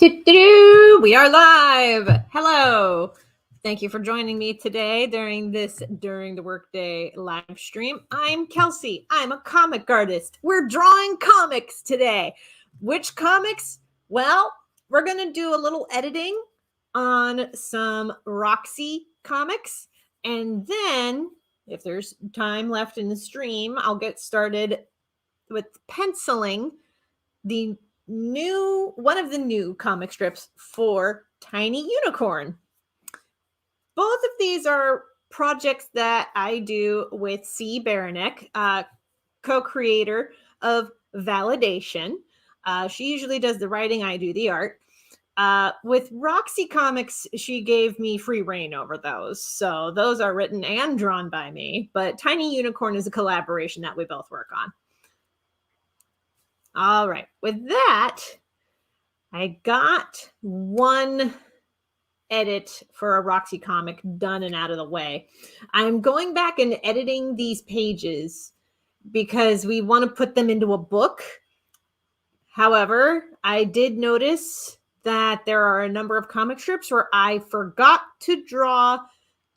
We are live. Hello. Thank you for joining me today during the workday live stream. I'm Kelsey. I'm a comic artist. We're drawing comics today. Which comics? Well, we're going to do a little editing on some Roxy comics. And then, if there's time left in the stream, I'll get started with penciling one of the new comic strips for Tiny Unicorn. Both of these are projects that I do with C. Baranek, co-creator of Validation. She usually does the writing, I do the art. With Roxy Comics, she gave me free reign over those. So those are written and drawn by me. But Tiny Unicorn is a collaboration that we both work on. All right. With that, I got one edit for a Roxy comic done and out of the way. I'm going back and editing these pages because we want to put them into a book. However, I did notice that there are a number of comic strips where I forgot to draw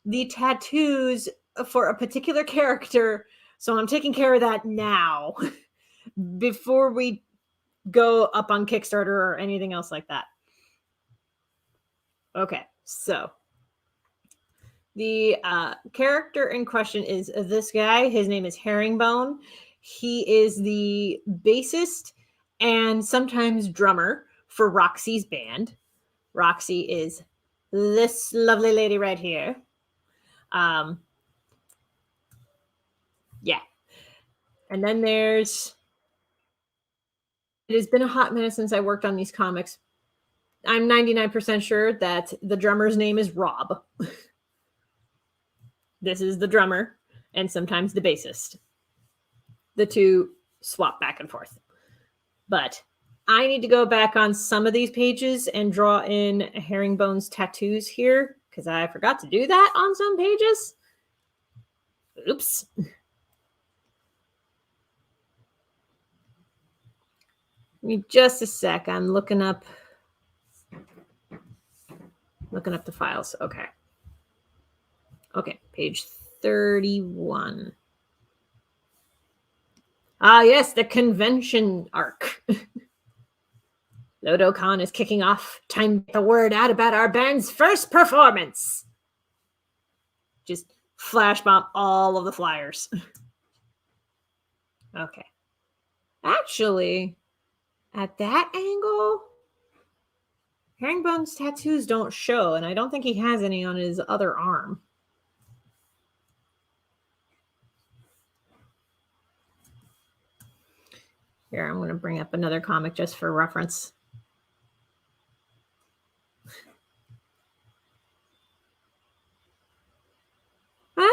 the tattoos for a particular character. So I'm taking care of that now before we go up on Kickstarter or anything else like that. Okay, so the character in question is this guy. His name is Herringbone. He is the bassist and sometimes drummer for Roxy's band. Roxy is this lovely lady right here. Yeah. And then there's... It has been a hot minute since I worked on these comics. I'm 99% sure that the drummer's name is Rob. This is the drummer and sometimes the bassist. The two swap back and forth. But I need to go back on some of these pages and draw in Herringbone's tattoos here because I forgot to do that on some pages. Oops. Give me just a sec. I'm looking up the files. Okay. Okay, page 31. Ah, yes, the convention arc. Lodo-Con is kicking off. Time to get the word out about our band's first performance. Just flash bomb all of the flyers. Okay. Actually... At that angle, Herringbone's tattoos don't show, and I don't think he has any on his other arm. Here, I'm going to bring up another comic just for reference. I'm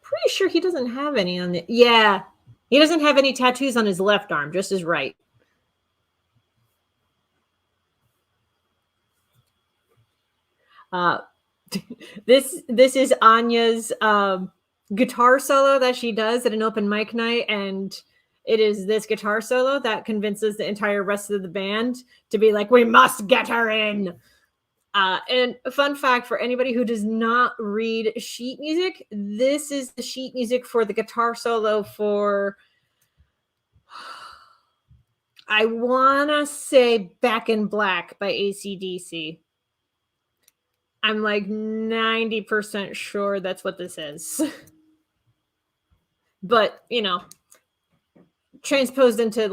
pretty sure he doesn't have any on the... Yeah, he doesn't have any tattoos on his left arm, just his right. This is Anya's guitar solo that she does at an open mic night, and it is this guitar solo that convinces the entire rest of the band to be like, we must get her in. And a fun fact for anybody who does not read sheet music, this is the sheet music for the guitar solo for, I want to say Back in Black by AC/DC. I'm 90% sure that's what this is. But, transposed into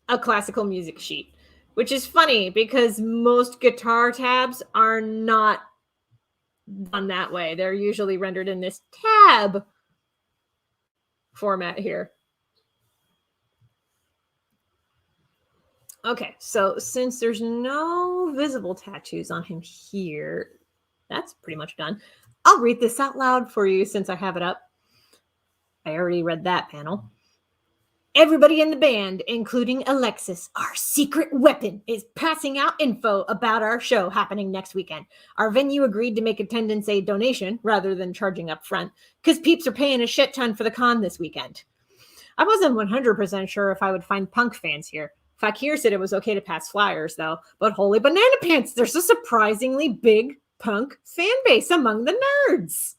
a classical music sheet, which is funny because most guitar tabs are not done that way. They're usually rendered in this tab format here. Okay, so since there's no visible tattoos on him here, that's pretty much done. I'll read this out loud for you since I have it up. I already read that panel. Everybody in the band, including Alexis, our secret weapon, is passing out info about our show happening next weekend. Our venue agreed to make attendance a donation rather than charging up front because peeps are paying a shit ton for the con this weekend. I wasn't 100% sure if I would find punk fans here. Fakir said it was okay to pass flyers, though. But holy banana pants, there's a surprisingly big punk fan base among the nerds.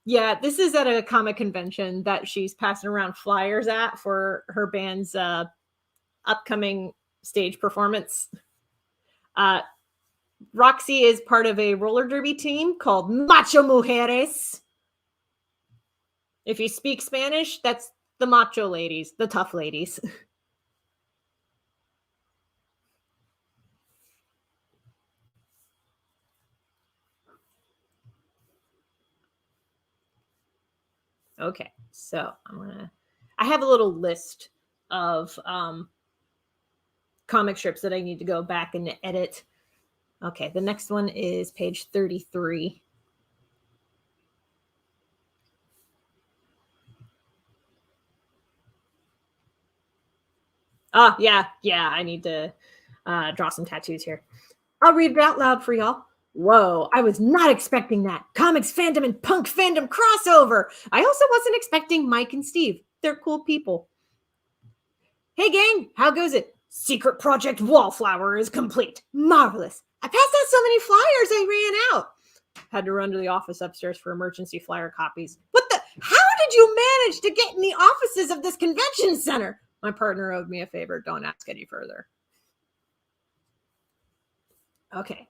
Yeah, this is at a comic convention that she's passing around flyers at for her band's upcoming stage performance. Roxy is part of a roller derby team called Macho Mujeres. If you speak Spanish, that's the macho ladies, the tough ladies. Okay, so I have a little list of comic strips that I need to go back and edit. Okay, the next one is page 33. Oh, yeah, I need to draw some tattoos here. I'll read it out loud for y'all. Whoa, I was not expecting that. Comics fandom and punk fandom crossover. I also wasn't expecting Mike and Steve. They're cool people. Hey, gang, how goes it? Secret Project Wallflower is complete. Marvelous. I passed out so many flyers, I ran out. Had to run to the office upstairs for emergency flyer copies. What the? How did you manage to get in the offices of this convention center? My partner owed me a favor. Don't ask any further. Okay.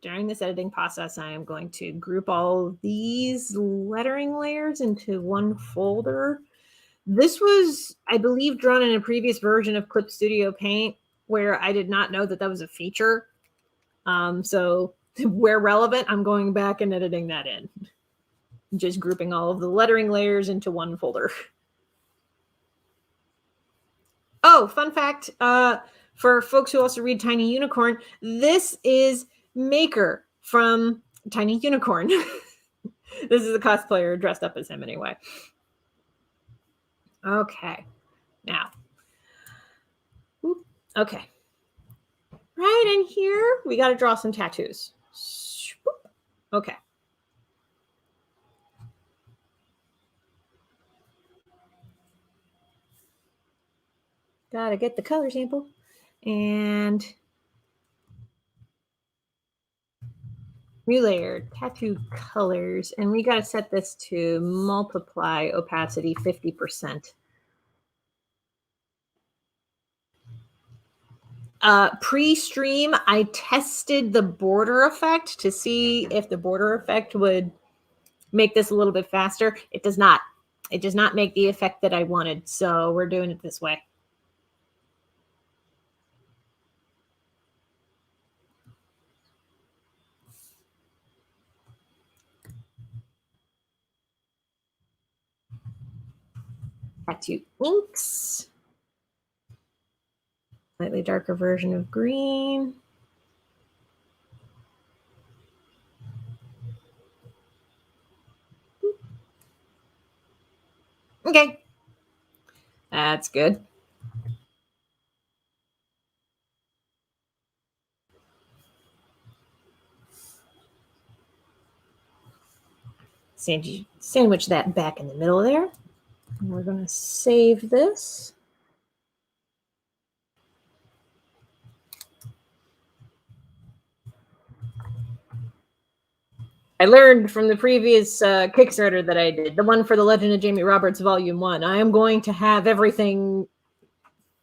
During this editing process, I am going to group all these lettering layers into one folder. This was, I believe, drawn in a previous version of Clip Studio Paint, where I did not know that that was a feature. So where relevant, I'm going back and editing that in. Just grouping all of the lettering layers into one folder. Oh, fun fact, for folks who also read Tiny Unicorn, this is Maker from Tiny Unicorn. This is a cosplayer dressed up as him anyway. Okay, now. Okay. Right in here, we got to draw some tattoos. Okay. Got to get the color sample. And new layer, tattoo colors. And we got to set this to multiply opacity 50%. Pre-stream, I tested the border effect to see if the border effect would make this a little bit faster. It does not. It does not make the effect that I wanted. So we're doing it this way. Tattoo inks. Slightly darker version of green. Okay. That's good. Sandwich that back in the middle there. And we're going to save this. I learned from the previous Kickstarter that I did, the one for the Legend of Jamie Roberts Volume 1, I am going to have everything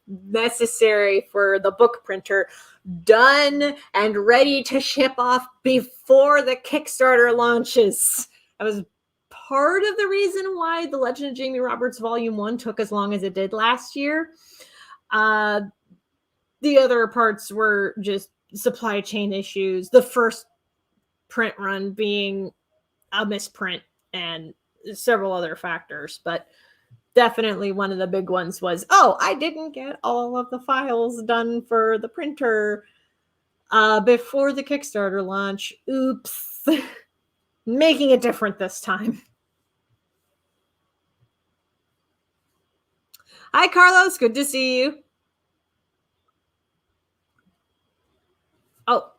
necessary for the book printer done and ready to ship off before the Kickstarter launches. That was part of the reason why the Legend of Jamie Roberts Volume 1 took as long as it did last year. The other parts were just supply chain issues. The first print run being a misprint and several other factors, but definitely one of the big ones was, oh, I didn't get all of the files done for the printer before the Kickstarter launch. Oops. Making it different this time. Hi, Carlos. Good to see you. Oh,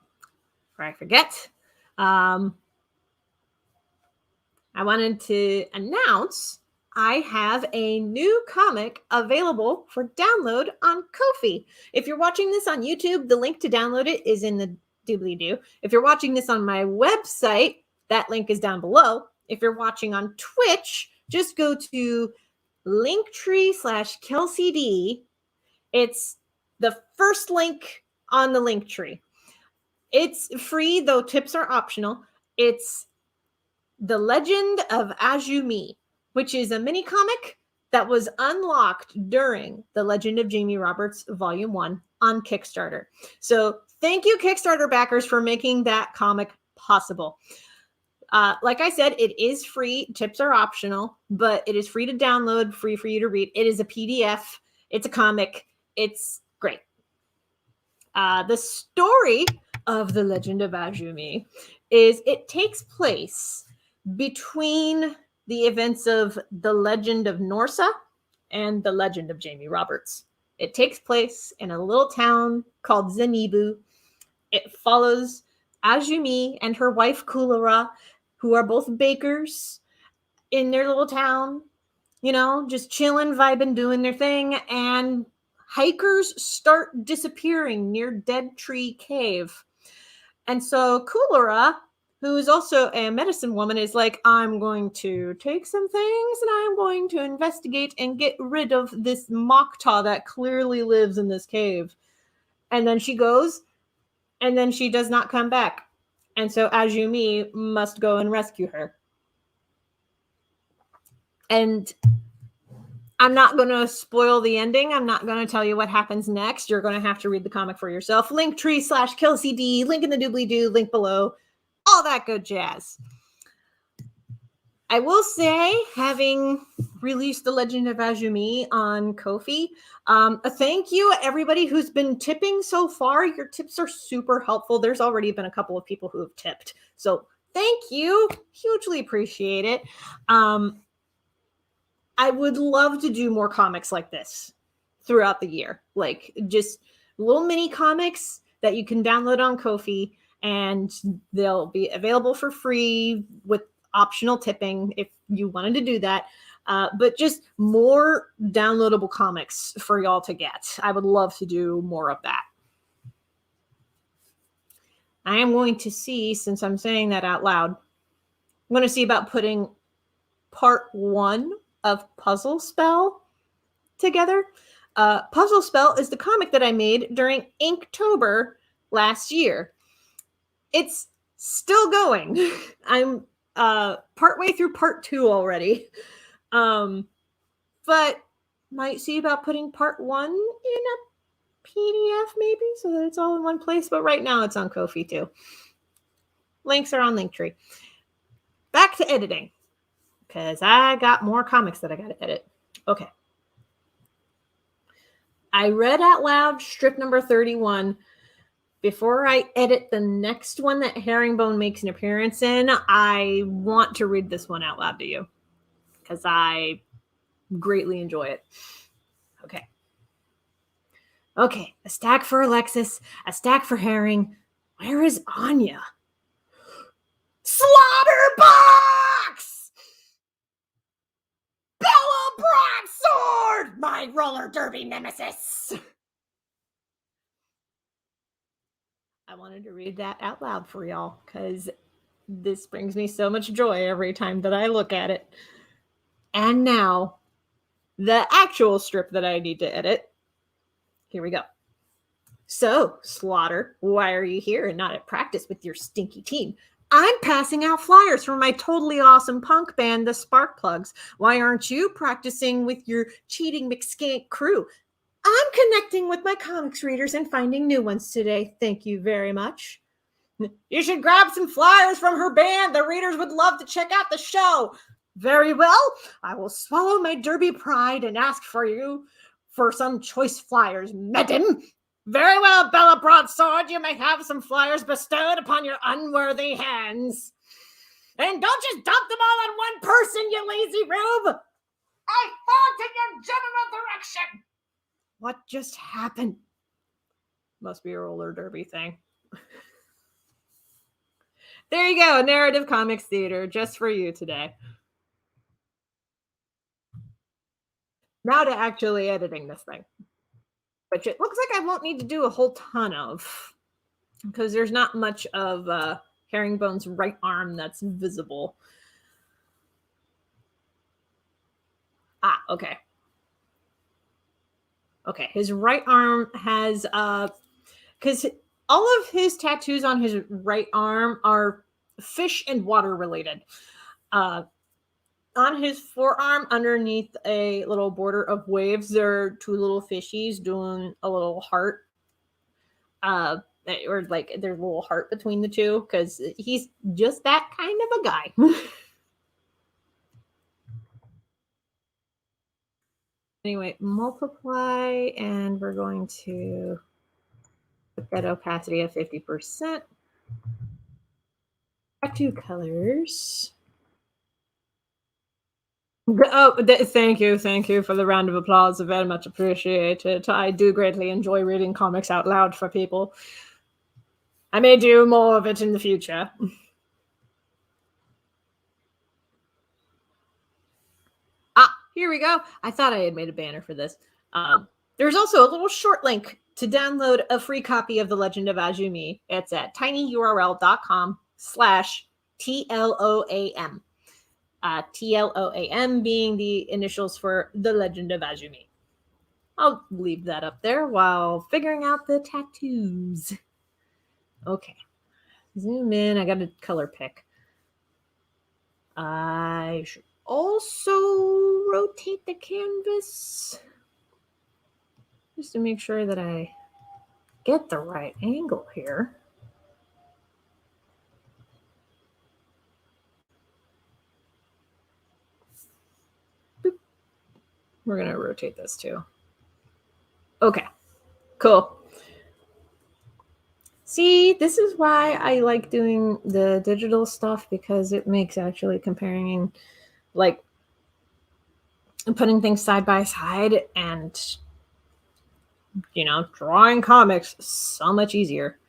before I forget, I wanted to announce I have a new comic available for download on Ko-fi. If you're watching this on YouTube, the link to download it is in the doobly-doo. If you're watching this on my website, that link is down below. If you're watching on Twitch, just go to linktree/KelseyD. It's the first link on the link tree. It's free, though tips are optional. It's The Legend of Azumi, which is a mini comic that was unlocked during the Legend of Jamie Roberts Volume 1 on Kickstarter. So thank you, Kickstarter backers, for making that comic possible. Like I said, it is free. Tips are optional, but it is free to download, free for you to read. It is a PDF. It's a comic. It's great. The story of The Legend of Azumi is it takes place between the events of The Legend of Norsa and The Legend of Jamie Roberts. It takes place in a little town called Zenibu. It follows Azumi and her wife Kulara, who are both bakers in their little town, you know, just chilling, vibing, doing their thing. And hikers start disappearing near Dead Tree Cave. And so Kulara, who is also a medicine woman, is like, I'm going to take some things and I'm going to investigate and get rid of this Mokta that clearly lives in this cave. And then she goes, and then she does not come back. And so Azumi must go and rescue her. And I'm not going to spoil the ending. I'm not going to tell you what happens next. You're going to have to read the comic for yourself. Linktree/KelseyD, link in the doobly-doo, link below, all that good jazz. I will say, having released The Legend of Azumi on Ko-fi, a thank you everybody who's been tipping so far. Your tips are super helpful. There's already been a couple of people who have tipped. So thank you. Hugely appreciate it. I would love to do more comics like this throughout the year. Like just little mini comics that you can download on Ko-fi, and they'll be available for free with optional tipping if you wanted to do that. But just more downloadable comics for y'all to get. I would love to do more of that. I am going to see, since I'm saying that out loud, I'm going to see about putting part 1 of Puzzle Spell together. Puzzle Spell is the comic that I made during Inktober last year. It's still going. I'm partway through part 2 already. But might see about putting part 1 in a PDF maybe, so that it's all in one place. But right now it's on Ko-fi too. Links are on Linktree. Back to editing, because I got more comics that I got to edit. Okay. I read out loud strip number 31. Before I edit the next one that Herringbone makes an appearance in, I want to read this one out loud to you, because I greatly enjoy it. Okay. Okay, a stack for Alexis, a stack for Herring. Where is Anya? Slaughterbox! Bella Broadsword! My roller derby nemesis! I wanted to read that out loud for y'all, because this brings me so much joy every time that I look at it. And now, the actual strip that I need to edit. Here we go. So, Slaughter, why are you here and not at practice with your stinky team? I'm passing out flyers for my totally awesome punk band, the Sparkplugs. Why aren't you practicing with your cheating McSkank crew? I'm connecting with my comics readers and finding new ones today. Thank you very much. You should grab some flyers from her band. The readers would love to check out the show. Very well. I will swallow my derby pride and ask for you for some choice flyers, madam. Very well, Bella Broadsword. You may have some flyers bestowed upon your unworthy hands. And don't just dump them all on one person, you lazy rube. I thought in your general direction. What just happened? Must be a roller derby thing. There you go, Narrative Comics Theater, just for you today. Now to actually editing this thing, which it looks like I won't need to do a whole ton of because there's not much of Herringbone's right arm that's visible. Ah, okay. Okay, his right arm has because all of his tattoos on his right arm are fish and water related. Uh, on his forearm, underneath a little border of waves, there are two little fishies doing a little heart. Or like there's a little heart between the two because he's just that kind of a guy. Anyway, multiply, and we're going to put that opacity at 50%. Tattoo colors. Oh, thank you for the round of applause. Very much appreciated. I do greatly enjoy reading comics out loud for people. I may do more of it in the future. Ah, here we go. I thought I had made a banner for this. There's also a little short link to download a free copy of The Legend of Azumi. It's at tinyurl.com/TLOAM. TLOAM being the initials for The Legend of Azumi. I'll leave that up there while figuring out the tattoos. Okay. Zoom in. I got a color pick. I should also rotate the canvas just to make sure that I get the right angle here. Boop. We're going to rotate this too. Okay, cool. See, this is why I like doing the digital stuff, because it makes actually comparing, like, putting things side by side and, you know, drawing comics so much easier.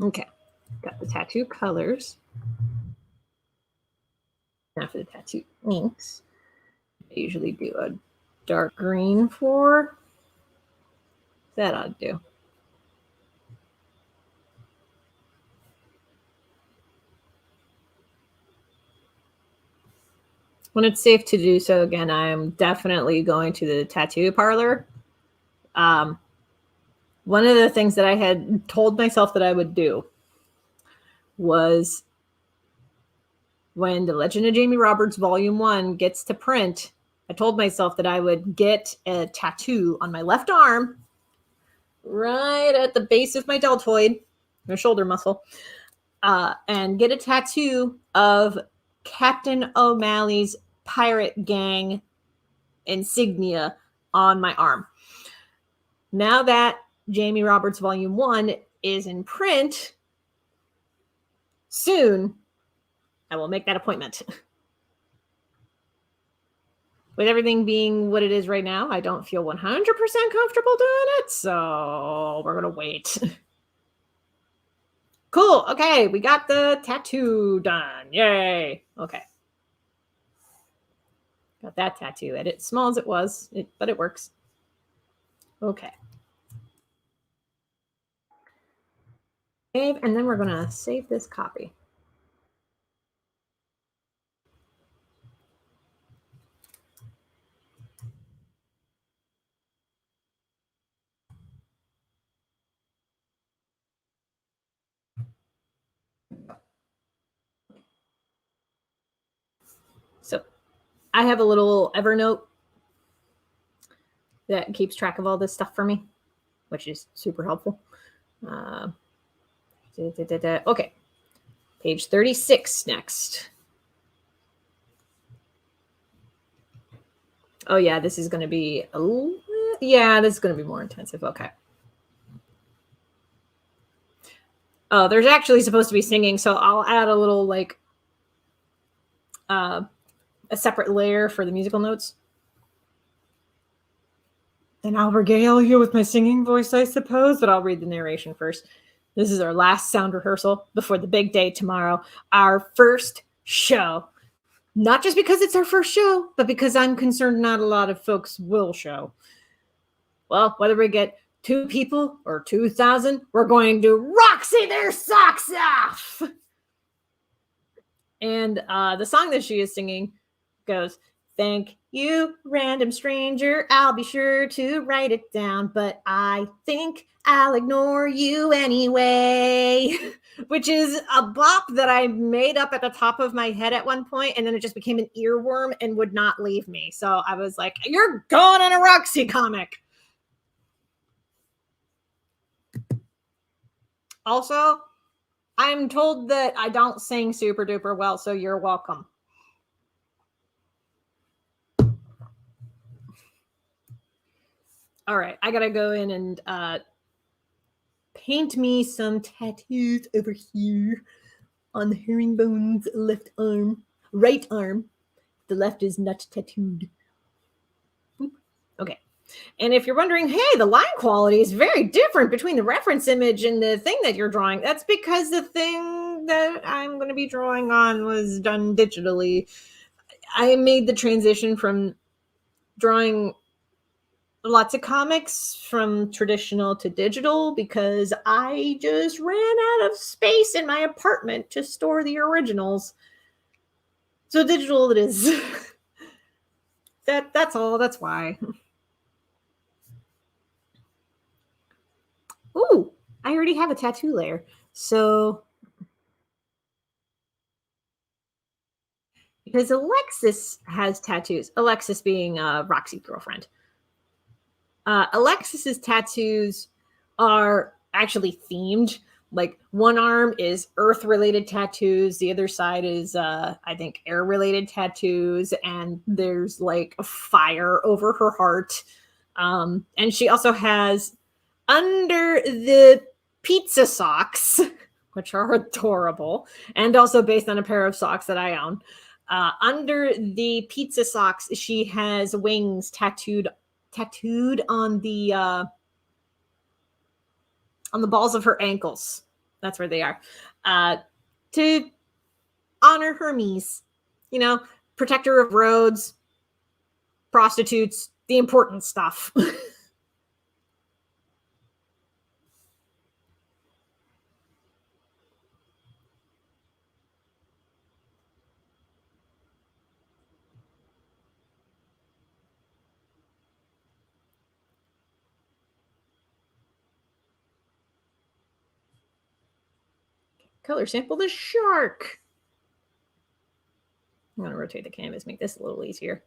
Okay, got the tattoo colors. Now for the tattoo inks. I usually do a dark green for. That ought to do. When it's safe to do so, again, I'm definitely going to the tattoo parlor. One of the things that I had told myself that I would do was, when The Legend of Jamie Roberts Volume 1 gets to print, I told myself that I would get a tattoo on my left arm, right at the base of my deltoid, my shoulder muscle, and get a tattoo of Captain O'Malley's pirate gang insignia on my arm. Now that Jamie Roberts Volume 1 is in print, soon I will make that appointment. With everything being what it is right now, I don't feel 100% comfortable doing it, so we're going to wait. Cool. Okay, we got the tattoo done. Yay. Okay. Got that tattoo. Edit small as it was, but it works. Okay. Save, and then we're going to save this copy. So I have a little Evernote that keeps track of all this stuff for me, which is super helpful. Okay, page 36 next. Oh yeah, this is going to be this is going to be more intensive. Okay. Oh, there's actually supposed to be singing, so I'll add a little like a separate layer for the musical notes. And I'll regale you with my singing voice, I suppose, but I'll read the narration first. This is our last sound rehearsal before the big day tomorrow, our first show. Not just because it's our first show, but because I'm concerned not a lot of folks will show. Well, whether we get 2 people or 2,000, we're going to Roxy their socks off. And the song that she is singing goes, "Thank you, random stranger. I'll be sure to write it down, but I think I'll ignore you anyway." Which is a bop that I made up at the top of my head at one point, and then it just became an earworm and would not leave me. So I was like, "You're going on a Roxy comic." Also, I'm told that I don't sing super duper well, so you're welcome. All right, I gotta go in and paint me some tattoos over here on the herringbone's left arm, right arm. The left is not tattooed. Okay. And if you're wondering, hey, the line quality is very different between the reference image and the thing that you're drawing, that's because the thing that I'm going to be drawing on was done digitally. I made the transition from drawing lots of comics from traditional to digital because I just ran out of space in my apartment to store the originals. So digital it is. That's all. That's why. Ooh, I already have a tattoo layer. So because Alexis has tattoos, Alexis being Roxy's girlfriend. Alexis's tattoos are actually themed. Like one arm is earth related tattoos, the other side is I think air related tattoos, and there's like a fire over her heart. And she also has under the pizza socks, which are adorable, and also based on a pair of socks that I own. Under the pizza socks, she has wings tattooed on the balls of her ankles. That's where they are. To honor Hermes, you know, protector of roads, prostitutes, the important stuff. Color sample the shark. I'm going to rotate the canvas, make this a little easier.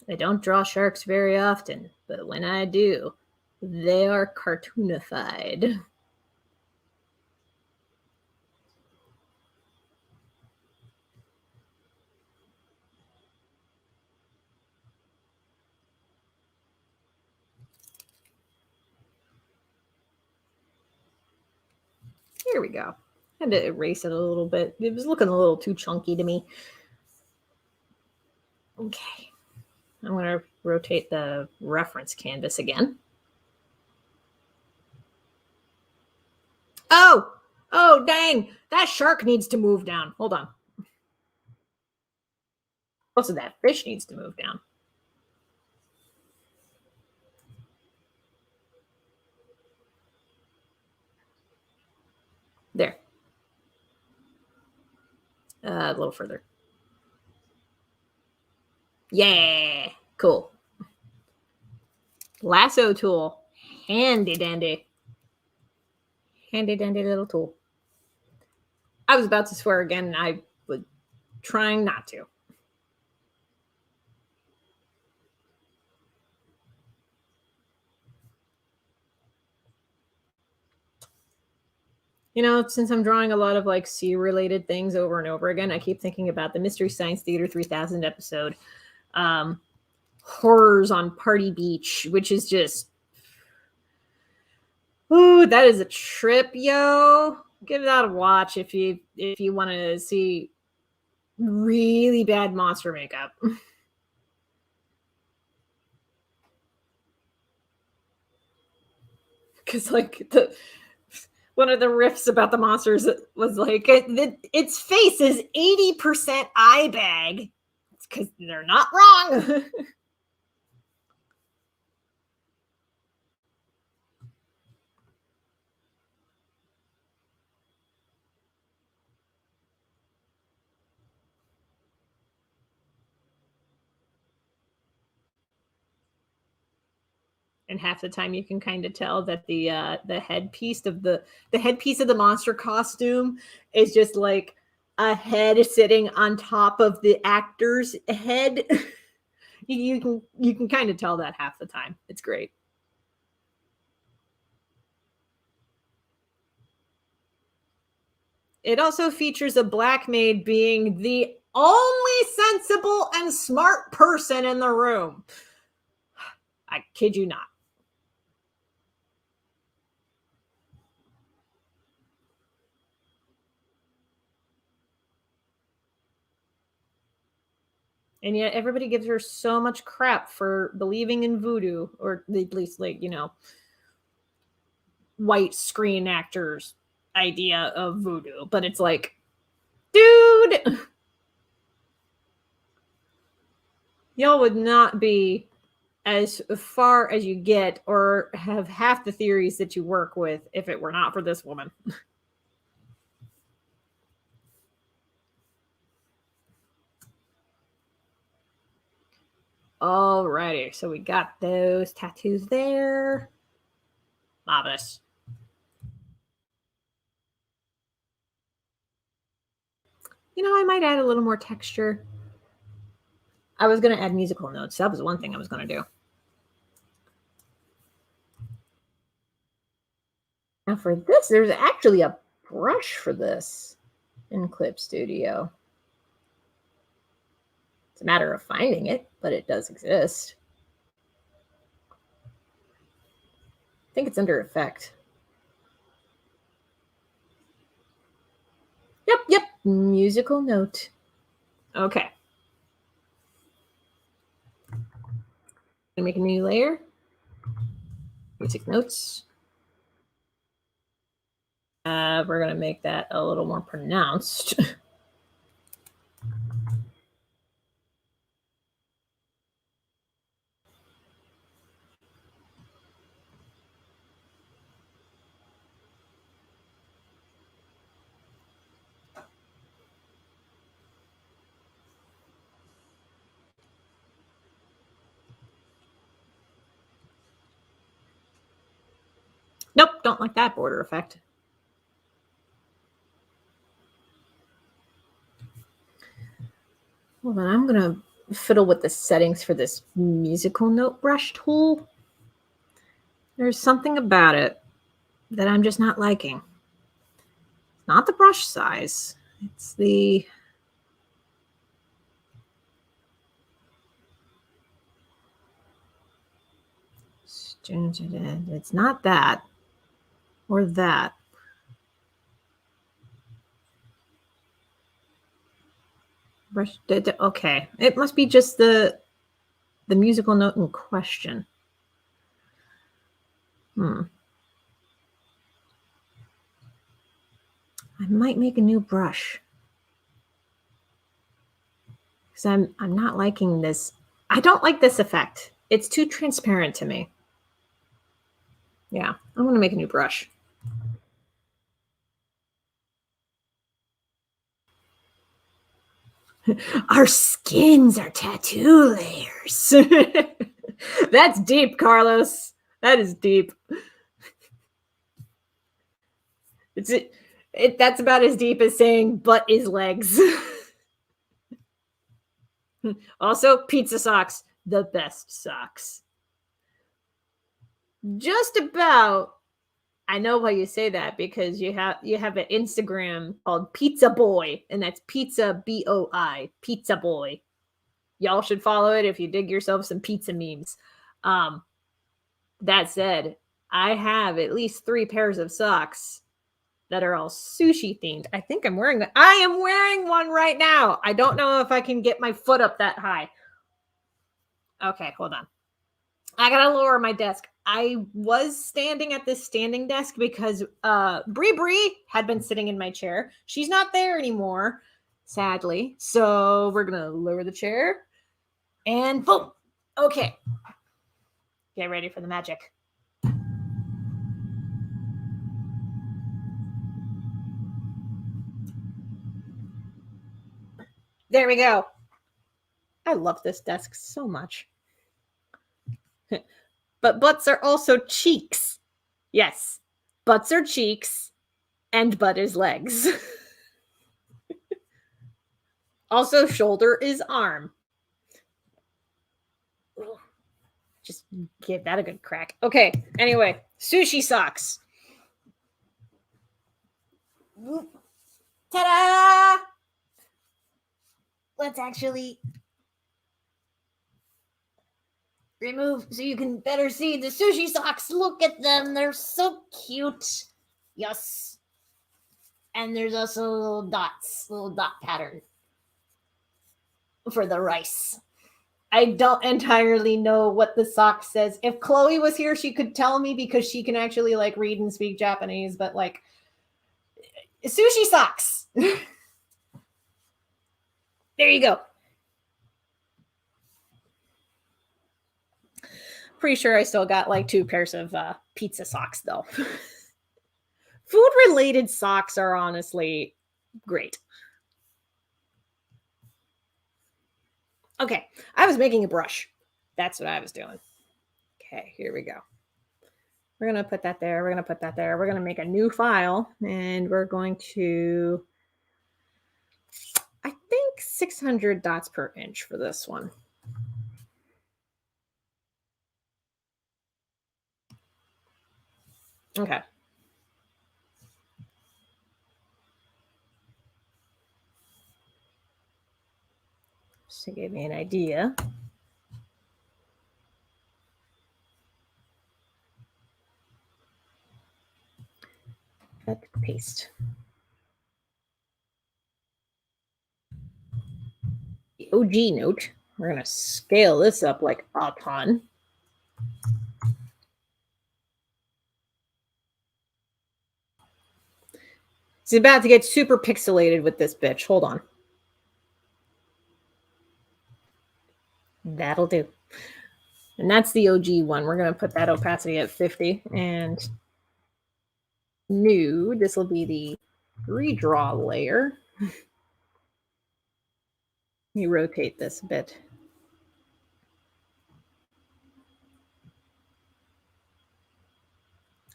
I don't draw sharks very often, but when I do, they are cartoonified. Here we go. I had to erase it a little bit. It was looking a little too chunky to me. Okay. I'm going to rotate the reference canvas again. Oh, dang. That shark needs to move down. Hold on. Also, that fish needs to move down. There. A little further. Yeah. Cool. Lasso tool. Handy dandy. Handy dandy little tool. I was about to swear again, and I was trying not to. You know, since I'm drawing a lot of like sea related things over and over again, I keep thinking about the Mystery Science Theater 3000 episode, um, Horrors on Party Beach, which is just, ooh, that is a trip, yo. Give that a watch if you want to see really bad monster makeup. Because like the one of the riffs about the monsters was like its face is 80% eye bag. It's because they're not wrong. And half the time you can kind of tell that the headpiece of the monster costume is just like a head sitting on top of the actor's head. You can kind of tell that half the time. It's great. It also features a black maid being the only sensible and smart person in the room. I kid you not. And yet everybody gives her so much crap for believing in voodoo, or at least like, white screen actors' idea of voodoo. But it's like, dude, y'all would not be as far as you get or have half the theories that you work with if it were not for this woman. Alrighty, so we got those tattoos there. Marvelous. I might add a little more texture. I was going to add musical notes. That was one thing I was going to do. Now for this, there's actually a brush for this in Clip Studio. It's a matter of finding it, but it does exist. I think it's under Effect. Yep. Musical note. Okay. Gonna make a new layer. Music notes. We're gonna make that a little more pronounced. Nope, don't like that border effect. Well, then I'm gonna fiddle with the settings for this musical note brush tool. There's something about it that I'm just not liking. Not the brush size. It's the it's not that or that. Brush. Okay, it must be just the musical note in question. I might make a new brush because I'm not liking this. I don't like this effect. It's too transparent to me. Yeah, I'm gonna make a new brush. Our skins are tattoo layers. That's deep, Carlos. That is deep. That's about as deep as saying butt is legs. Also, pizza socks, the best socks. Just about I know why you say that because you have an Instagram called Pizza Boy, and that's pizza BOI, Pizza Boy. Y'all should follow it if you dig yourself some pizza memes. Um, that said, I have at least 3 pairs of socks that are all sushi themed. I think I am wearing one right now. I don't know if I can get my foot up that high. Okay, hold on. I gotta lower my desk. I was standing at this standing desk because Bree had been sitting in my chair. She's not there anymore, sadly. So we're gonna lower the chair and boom. Okay. Get ready for the magic. There we go. I love this desk so much. But butts are also cheeks. Yes, butts are cheeks and butt is legs. Also, shoulder is arm. Just give that a good crack. Okay, anyway, sushi socks. Ta-da! Let's actually remove so you can better see the sushi socks. Look at them. They're so cute. Yes. And there's also little dots, little dot pattern for the rice. I don't entirely know what the sock says. If Chloe was here, she could tell me because she can actually like read and speak Japanese, but like sushi socks. There you go. Pretty sure I still got like 2 pairs of pizza socks though. Food related socks are honestly great. Okay, I was making a brush. That's what I was doing. Okay, here we go. We're going to put that there. We're going to put that there. We're going to make a new file and we're going to, I think 600 dots per inch for this one. Okay. Just to give me an idea. Cut, paste. The OG note. We're going to scale this up like a ton. It's about to get super pixelated with this bitch. Hold on. That'll do. And that's the OG one. We're going to put that opacity at 50 and new. This will be the redraw layer. Let me rotate this a bit.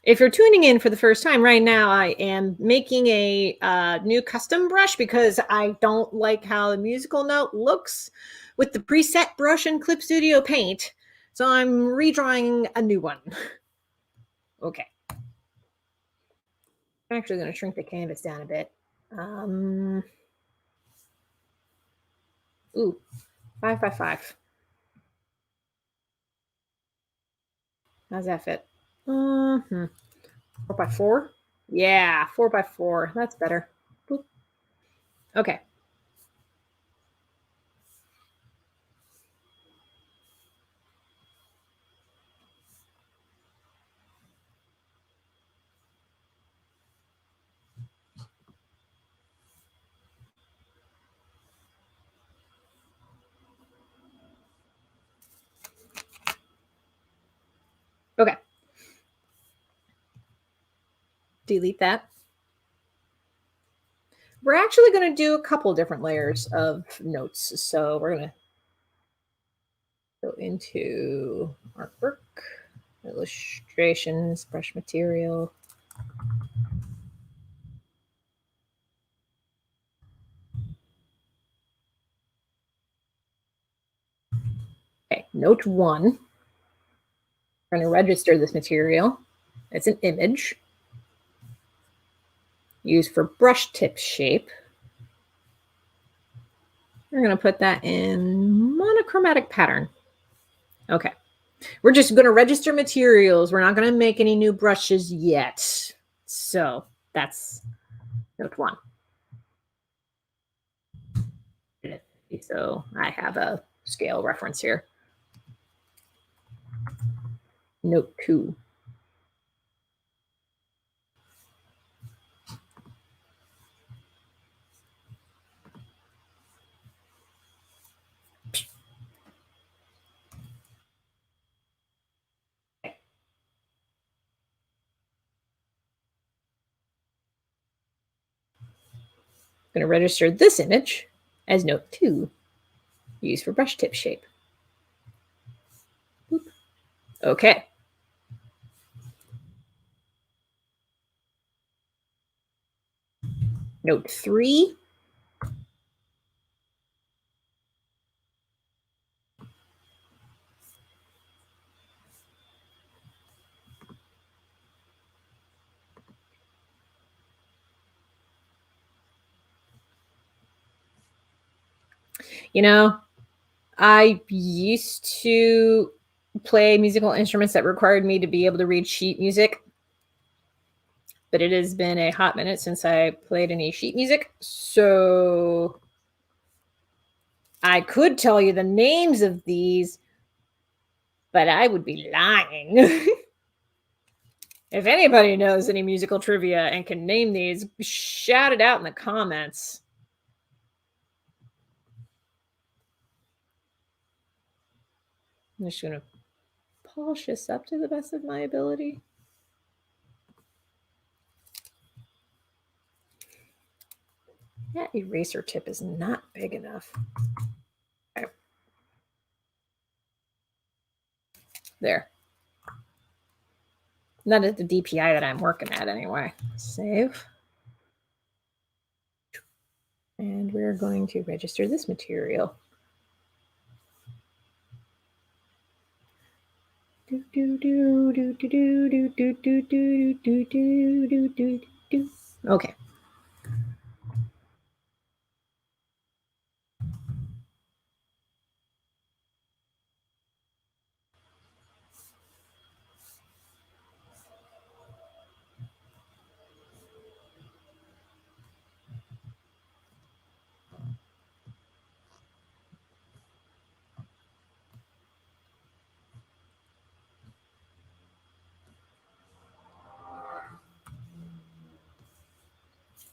If you're tuning in for the first time right now, I am making a new custom brush because I don't like how the musical note looks with the preset brush in Clip Studio Paint. So I'm redrawing a new one. Okay. I'm actually going to shrink the canvas down a bit. Ooh, 5 by 5. How's that fit? 4 by 4? Yeah, 4 by 4. That's better. Boop. Okay. Okay. Delete that. We're actually going to do a couple different layers of notes. So we're going to go into artwork, illustrations, brush material. Okay, note 1. We're going to register this material. It's an image. used for brush tip shape. We're going to put that in monochromatic pattern. Okay. We're just going to register materials. We're not going to make any new brushes yet. So that's note 1. So I have a scale reference here. Note 2. I'm going to register this image as note 2, used for brush tip shape. Boop. Okay. Note 3. You know, I used to play musical instruments that required me to be able to read sheet music, but it has been a hot minute since I played any sheet music. So I could tell you the names of these, but I would be lying. If anybody knows any musical trivia and can name these, shout it out in the comments. I'm just going to polish this up to the best of my ability. That eraser tip is not big enough. Okay. There. Not at the DPI that I'm working at anyway. Save. And we're going to register this material. Okay.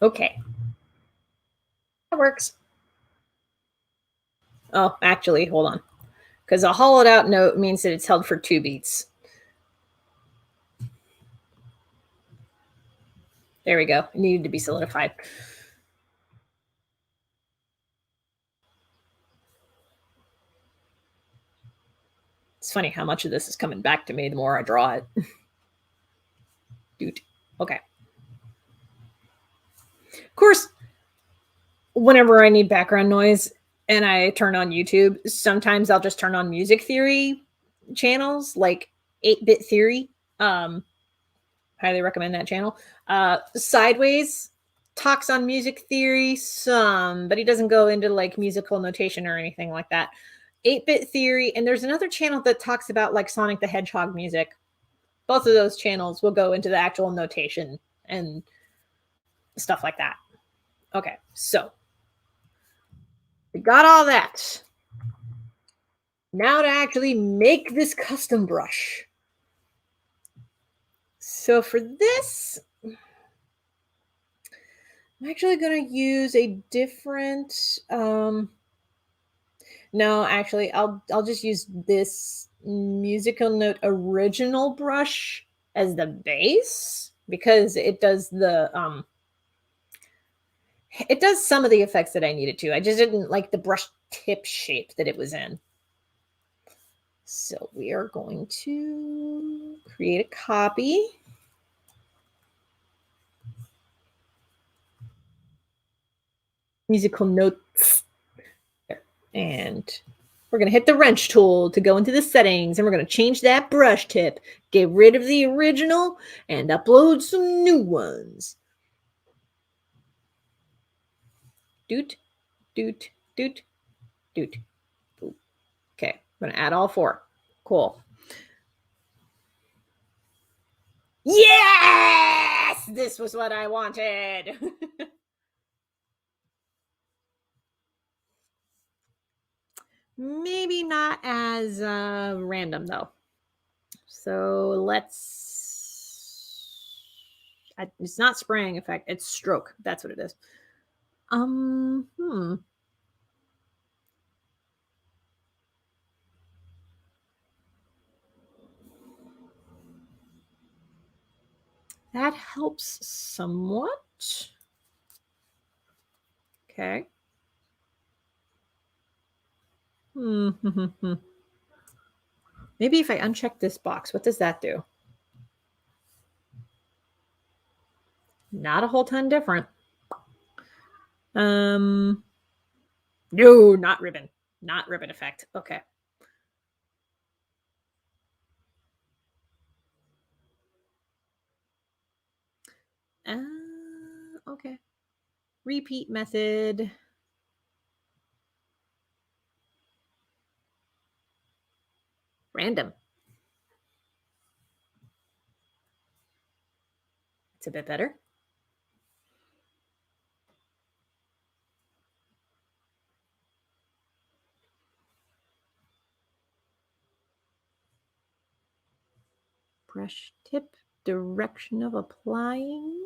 Okay. That works. Oh, actually, hold on. Because a hollowed out note means that it's held for 2 beats. There we go. It needed to be solidified. It's funny how much of this is coming back to me the more I draw it. Dude. Okay. Of course, whenever I need background noise and I turn on YouTube, sometimes I'll just turn on music theory channels like 8-Bit Theory. Highly recommend that channel. Sideways talks on music theory some, but he doesn't go into like musical notation or anything like that. 8-Bit Theory, and there's another channel that talks about like Sonic the Hedgehog music. Both of those channels will go into the actual notation and stuff like that. Okay, so we got all that. Now to actually make this custom brush. So for this, I'm actually going to use a different no, actually I'll just use this musical note original brush as the base because it does the it does some of the effects that I needed to. I just didn't like the brush tip shape that it was in. So we are going to create a copy. Musical notes. And we're going to hit the wrench tool to go into the settings, and we're going to change that brush tip, get rid of the original, and upload some new ones. Doot, doot, doot, doot. Okay, I'm going to add all 4. Cool. Yes! This was what I wanted. Maybe not as random, though. So it's not spraying effect. It's stroke. That's what it is. That helps somewhat. Okay. Maybe if I uncheck this box, what does that do? Not a whole ton different. No, not ribbon. Not ribbon effect. Okay. Okay. Repeat method. Random. It's a bit better. Brush tip, direction of applying.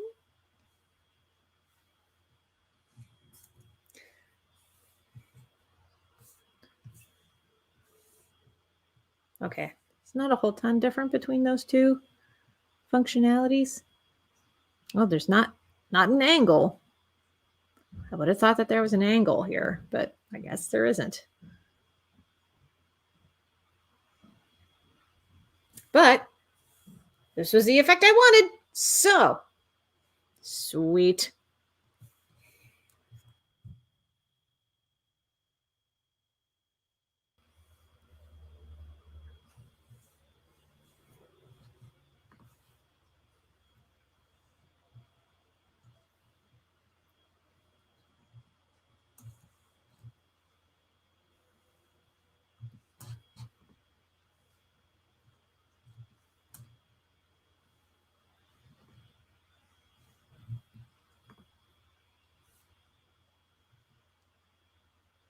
Okay. It's not a whole ton different between those two functionalities. Oh, there's not an angle. I would have thought that there was an angle here, but I guess there isn't. But this was the effect I wanted. So sweet.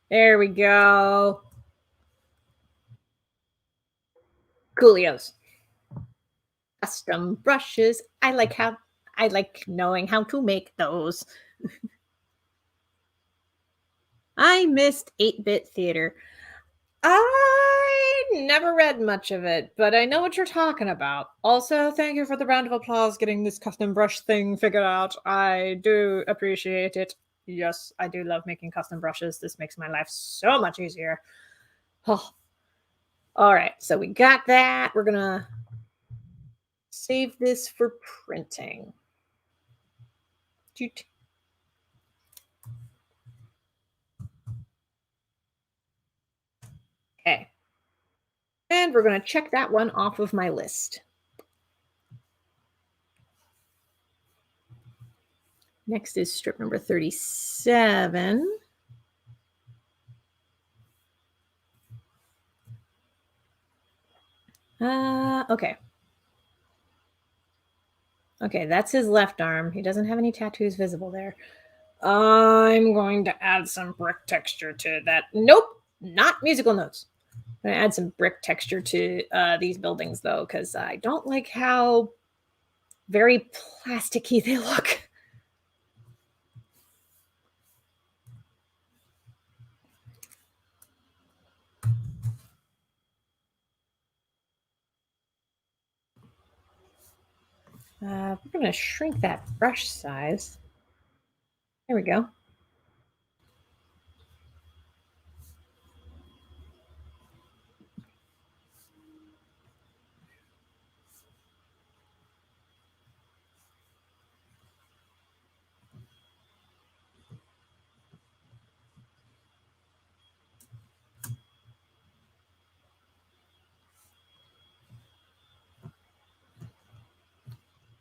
There we go. Coolios. Custom brushes. I like knowing how to make those. I missed 8-bit theater. I never read much of it, but I know what you're talking about. Also, thank you for the round of applause getting this custom brush thing figured out. I do appreciate it. Yes, I do love making custom brushes. This makes my life so much easier. Oh. All right, so we got that. We're going to save this for printing. Okay. And we're going to check that one off of my list. Next is strip number 37. Okay. Okay, that's his left arm. He doesn't have any tattoos visible there. I'm going to add some brick texture to that. Nope, not musical notes. I'm going to add some brick texture to these buildings, though, because I don't like how very plasticky they look. We're going to shrink that brush size. There we go.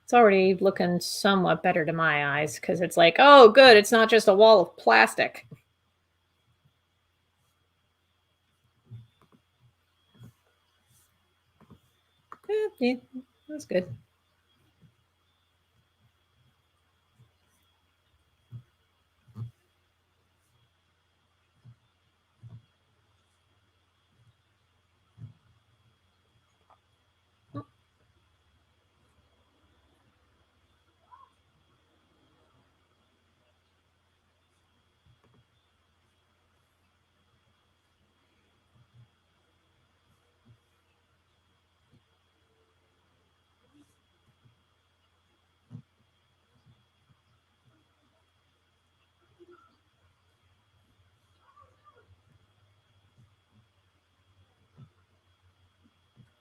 It's already looking somewhat better to my eyes because it's like, oh, good, it's not just a wall of plastic. Yeah, that's good.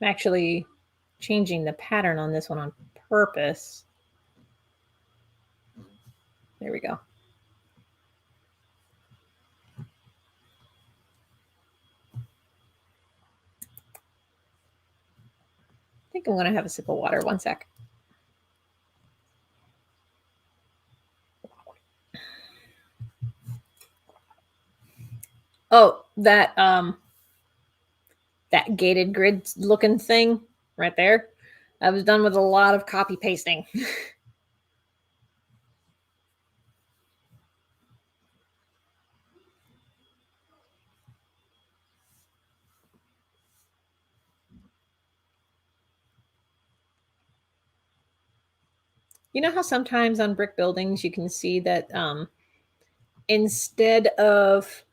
I'm actually changing the pattern on this one on purpose. There we go. I think I'm going to have a sip of water. One sec. Oh, that gated grid looking thing right there. I was done with a lot of copy pasting. You know how sometimes on brick buildings you can see that instead of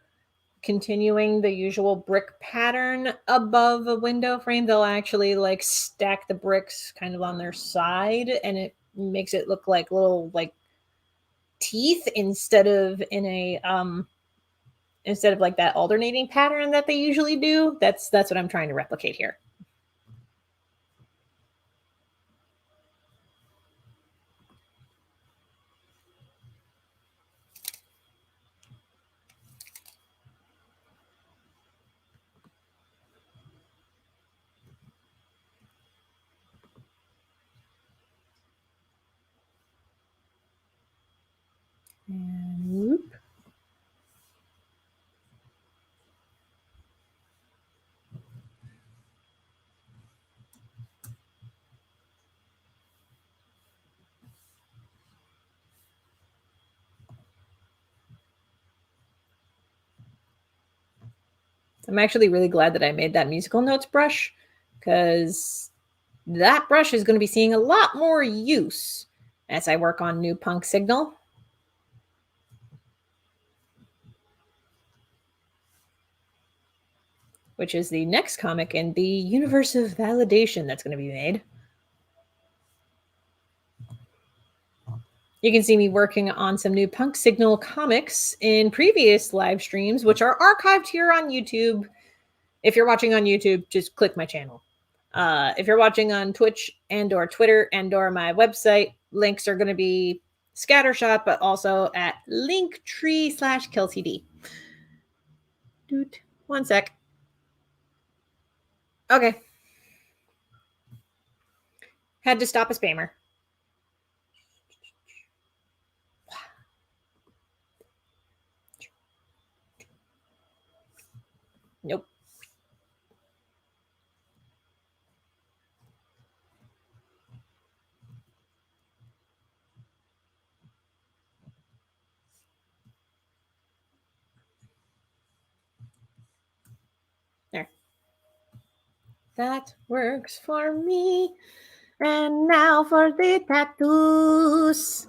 continuing the usual brick pattern above a window frame, they'll actually like stack the bricks kind of on their side, and it makes it look like little like teeth instead of like that alternating pattern that they usually do. That's what I'm trying to replicate here. And whoop. I'm actually really glad that I made that musical notes brush, because that brush is going to be seeing a lot more use as I work on New Punk Signal. Which is the next comic in the universe of validation that's going to be made. You can see me working on some new Punk Signal comics in previous live streams, which are archived here on YouTube. If you're watching on YouTube, just click my channel. If you're watching on Twitch and or Twitter and or my website, links are going to be scattershot, but also at linktree/KelseyD. Dude, one sec. Okay. Had to stop a spammer. Nope. There. That works for me. And now for the tattoos.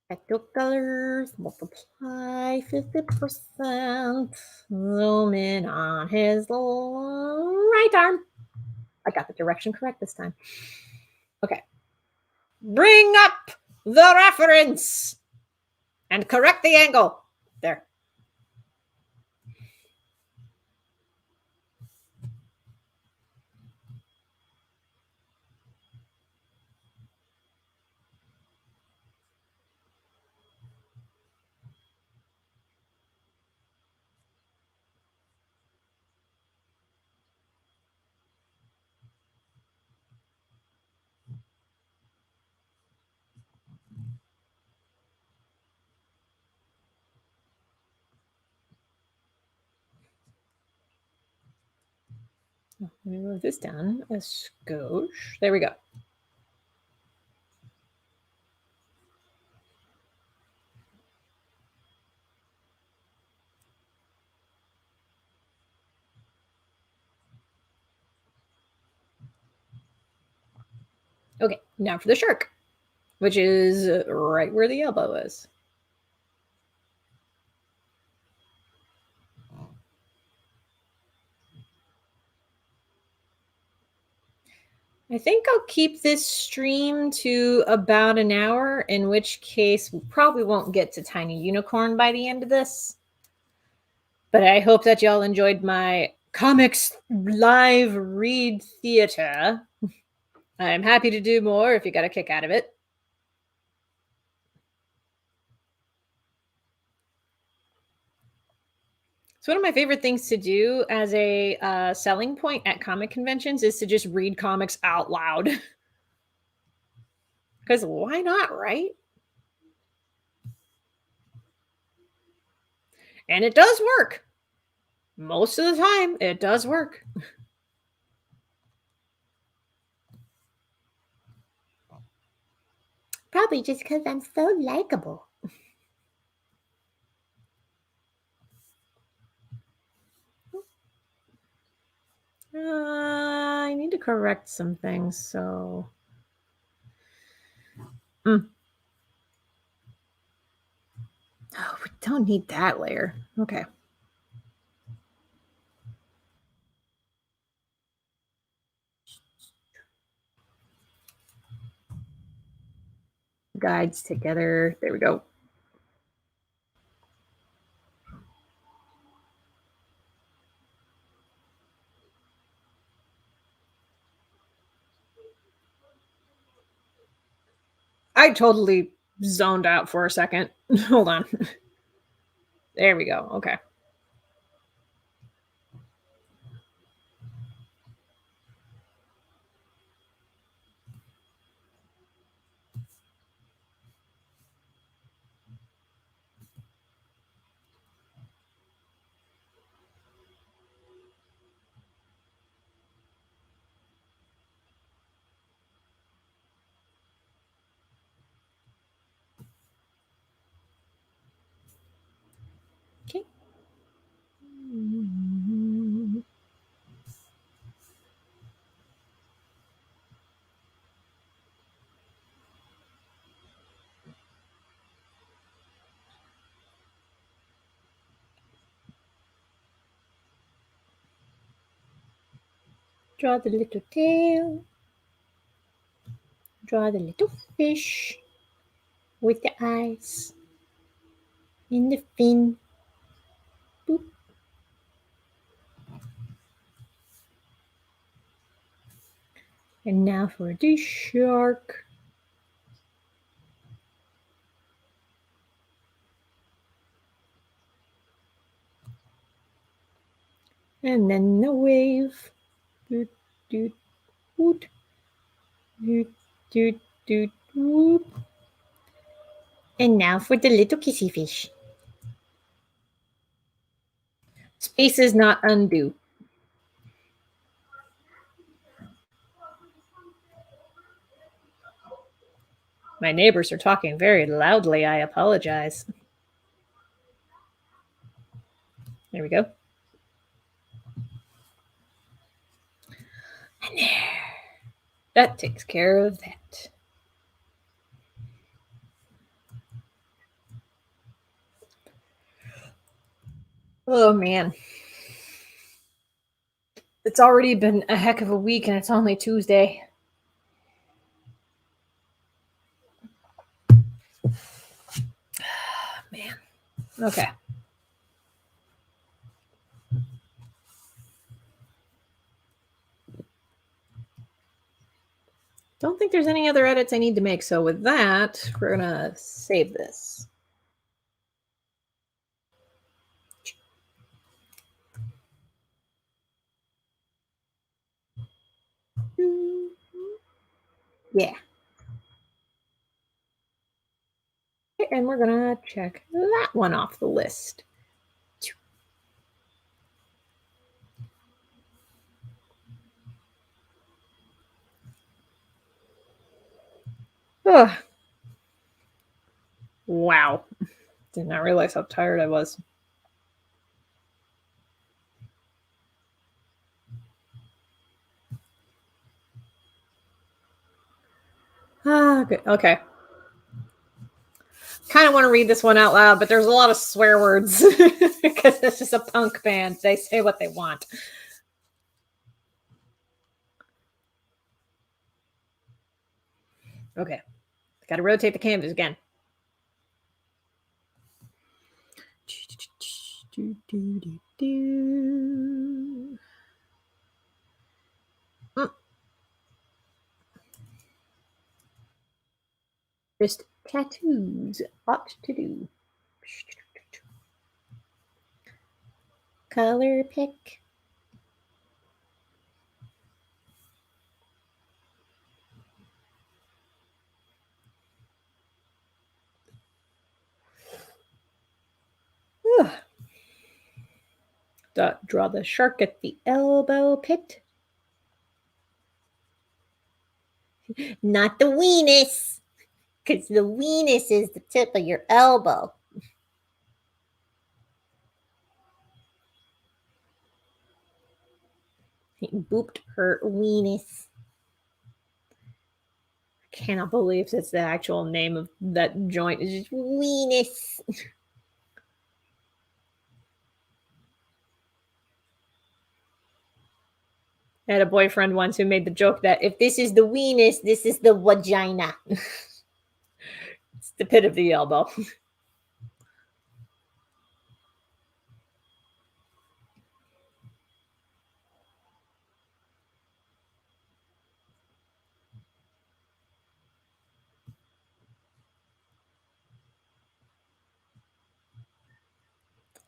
Tattoo colors, multiply 50%. Zoom in on his right arm. I got the direction correct this time. Okay. Bring up the reference and correct the angle. There. Let me move this down a skosh. There we go. Okay, now for the shark, which is right where the elbow is. I think I'll keep this stream to about an hour, in which case we probably won't get to Tiny Unicorn by the end of this. But I hope that y'all enjoyed my comics live read theater. I'm happy to do more if you got a kick out of it. So one of my favorite things to do as a selling point at comic conventions is to just read comics out loud. Because why not, right? And it does work. Most of the time, it does work. Probably just because I'm so likable. I need to correct some things, so. Oh, we don't need that layer. Okay. Guides together. There we go. I totally zoned out for a second. Hold on. There we go. Okay. Okay. Draw the little tail. Draw the little fish with the eyes in the fin. Boop. And now for the shark. And then the wave. Doot, doot, woot. Doot, doot, doot, woot. And now for the little kissy fish. Space is not undo. My neighbors are talking very loudly. I apologize. There we go. And there. That takes care of that. Oh, man. It's already been a heck of a week, and it's only Tuesday. Man. Okay. Don't think there's any other edits I need to make. So with that, we're going to save this. Yeah. And we're going to check that one off the list. Ugh. Wow. Did not realize how tired I was. Ah, good. Okay. Kind of want to read this one out loud, but there's a lot of swear words because it's just a punk band. They say what they want. Okay. Got to rotate the canvas again. Just tattoos. Lot to do. Color pick. Draw the shark at the elbow pit. Not the weenus, because the weenus is the tip of your elbow. He booped her weenus. I cannot believe that's the actual name of that joint. It's just weenus. I had a boyfriend once who made the joke that if this is the weenus, this is the vagina. It's the pit of the elbow.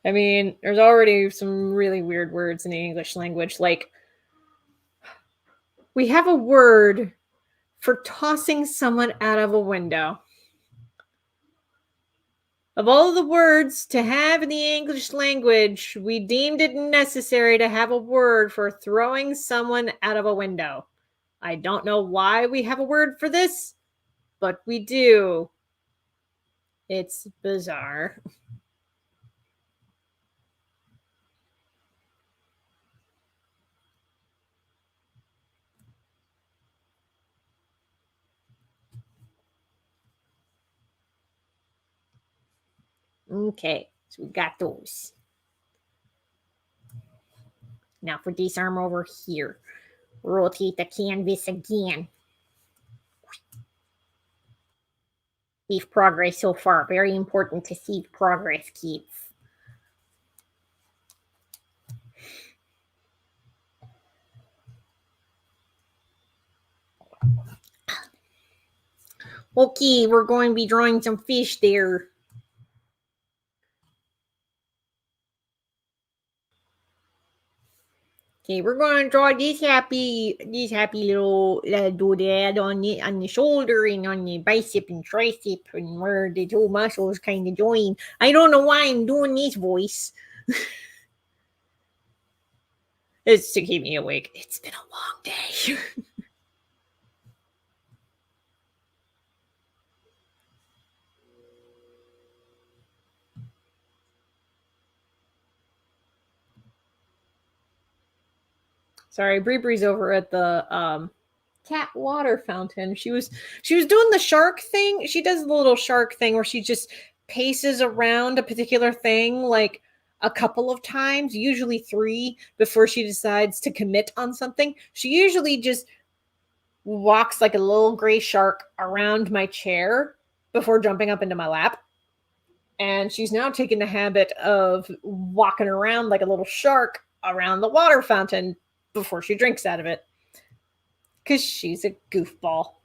I mean, there's already some really weird words in the English language. Like, we have a word for tossing someone out of a window. Of all the words to have in the English language, we deemed it necessary to have a word for throwing someone out of a window. I don't know why we have a word for this, but we do. It's bizarre. Okay, so we got those. Now for this arm over here. Rotate the canvas again. Save progress so far. Very important to save progress, kids. Okay, we're going to be drawing some fish there. Okay, we're going to draw this happy little doodad on the shoulder and on the bicep and tricep and where the two muscles kind of join. I don't know why I'm doing this voice. It's to keep me awake. It's been a long day. Sorry, Bree's over at the cat water fountain. She was doing the shark thing. She does the little shark thing where she just paces around a particular thing like a couple of times, usually 3, before she decides to commit on something. She usually just walks like a little gray shark around my chair before jumping up into my lap. And she's now taken the habit of walking around like a little shark around the water fountain before she drinks out of it. Because she's a goofball.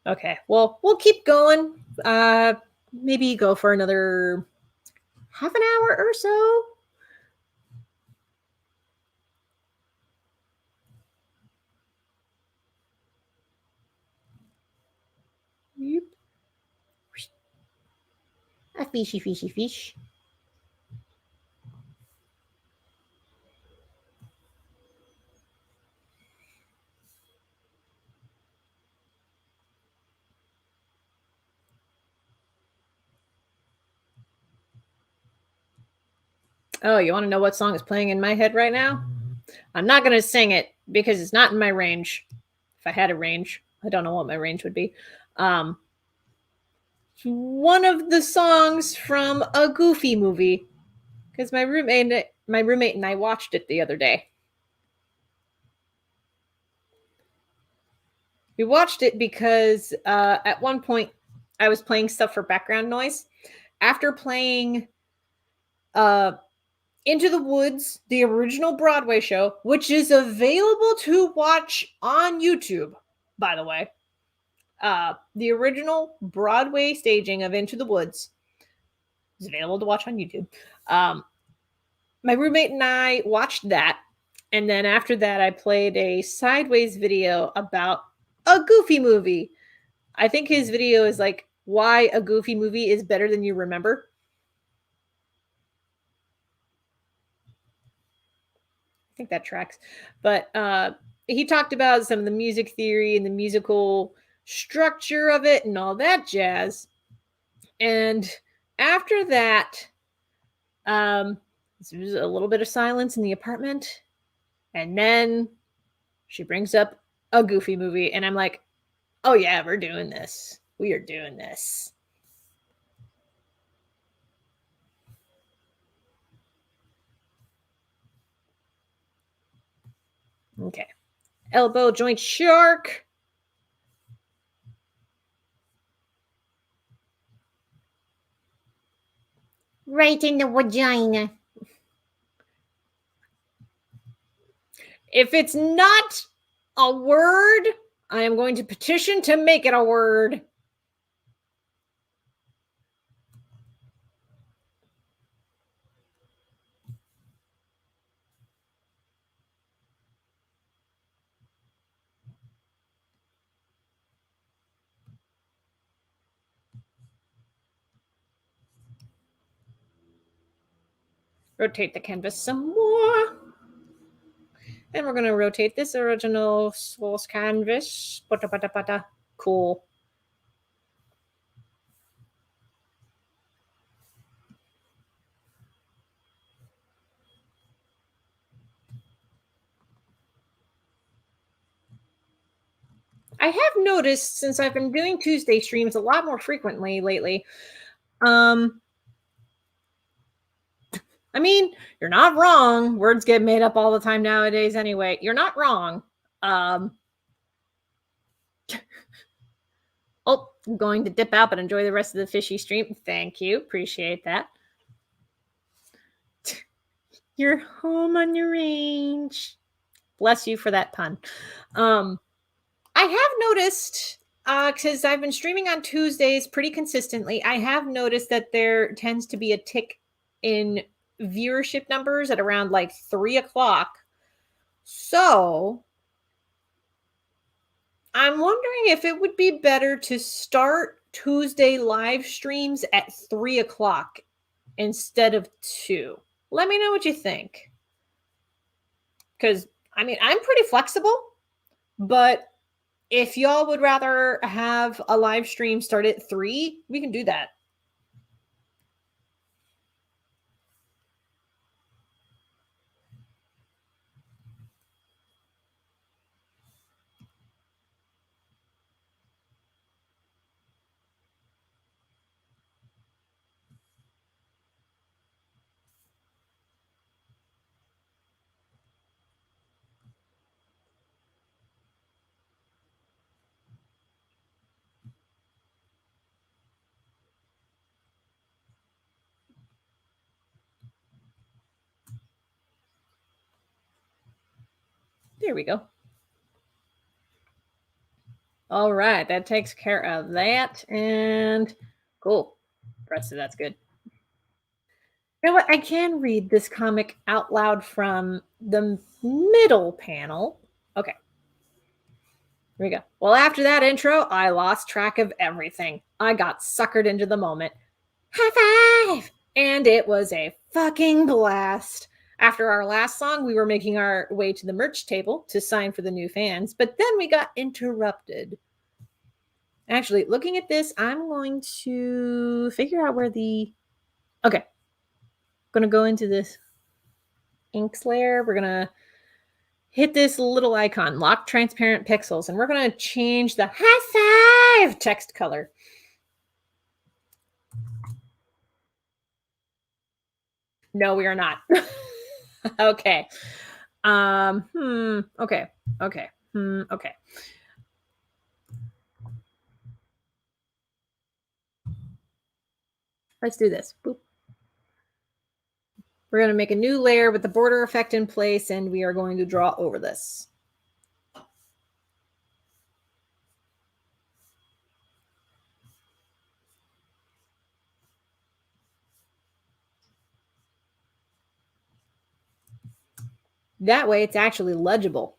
Okay, well, we'll keep going. Maybe go for another half an hour or so. Yep. A fishy, fishy fish. Oh, you want to know what song is playing in my head right now? I'm not going to sing it because it's not in my range. If I had a range, I don't know what my range would be. One of the songs from a Goofy movie because my roommate and I watched it the other day. We watched it because at one point I was playing stuff for background noise. After playing uh, Into the Woods, the original Broadway show, which is available to watch on YouTube, by the way. The original Broadway staging of Into the Woods is available to watch on YouTube. My roommate and I watched that. And then after that, I played a sideways video about a Goofy movie. I think his video is like why a Goofy movie is better than you remember. I think that tracks. But he talked about some of the music theory and the musical structure of it and all that jazz. And after that, there was a little bit of silence in the apartment. And then she brings up a Goofy movie. And I'm like, oh, yeah, we're doing this. We are doing this. Okay. Elbow joint shark. Right in the vagina. If it's not a word, I am going to petition to make it a word. Rotate the canvas some more. And we're going to rotate this original source canvas. Pata, pata, pata. Cool. I have noticed since I've been doing Tuesday streams a lot more frequently lately. I mean, you're not wrong. Words get made up all the time nowadays anyway. You're not wrong. Oh, I'm going to dip out, but enjoy the rest of the fishy stream. Thank you. Appreciate that. You're home on your range. Bless you for that pun. I have noticed, because I've been streaming on Tuesdays pretty consistently, I have noticed that there tends to be a tick in viewership numbers at around like 3 o'clock. So I'm wondering if it would be better to start Tuesday live streams at 3 o'clock instead of 2. Let me know what you think. Because, I mean, I'm pretty flexible, but if y'all would rather have a live stream start at 3, we can do that. There we go. All right, that takes care of that. And cool. The rest of that's good. You know what? I can read this comic out loud from the middle panel. Okay. Here we go. Well, after that intro, I lost track of everything. I got suckered into the moment. High five! And it was a fucking blast. After our last song, we were making our way to the merch table to sign for the new fans, but then we got interrupted. Actually, looking at this, I'm going to figure out where the... Okay. I'm going to go into this inks layer. We're going to hit this little icon, lock transparent pixels, and we're going to change the high five text color. No, we are not. Okay. Okay. Okay. Okay. Let's do this. Boop. We're going to make a new layer with the border effect in place, and we are going to draw over this. That way it's actually legible.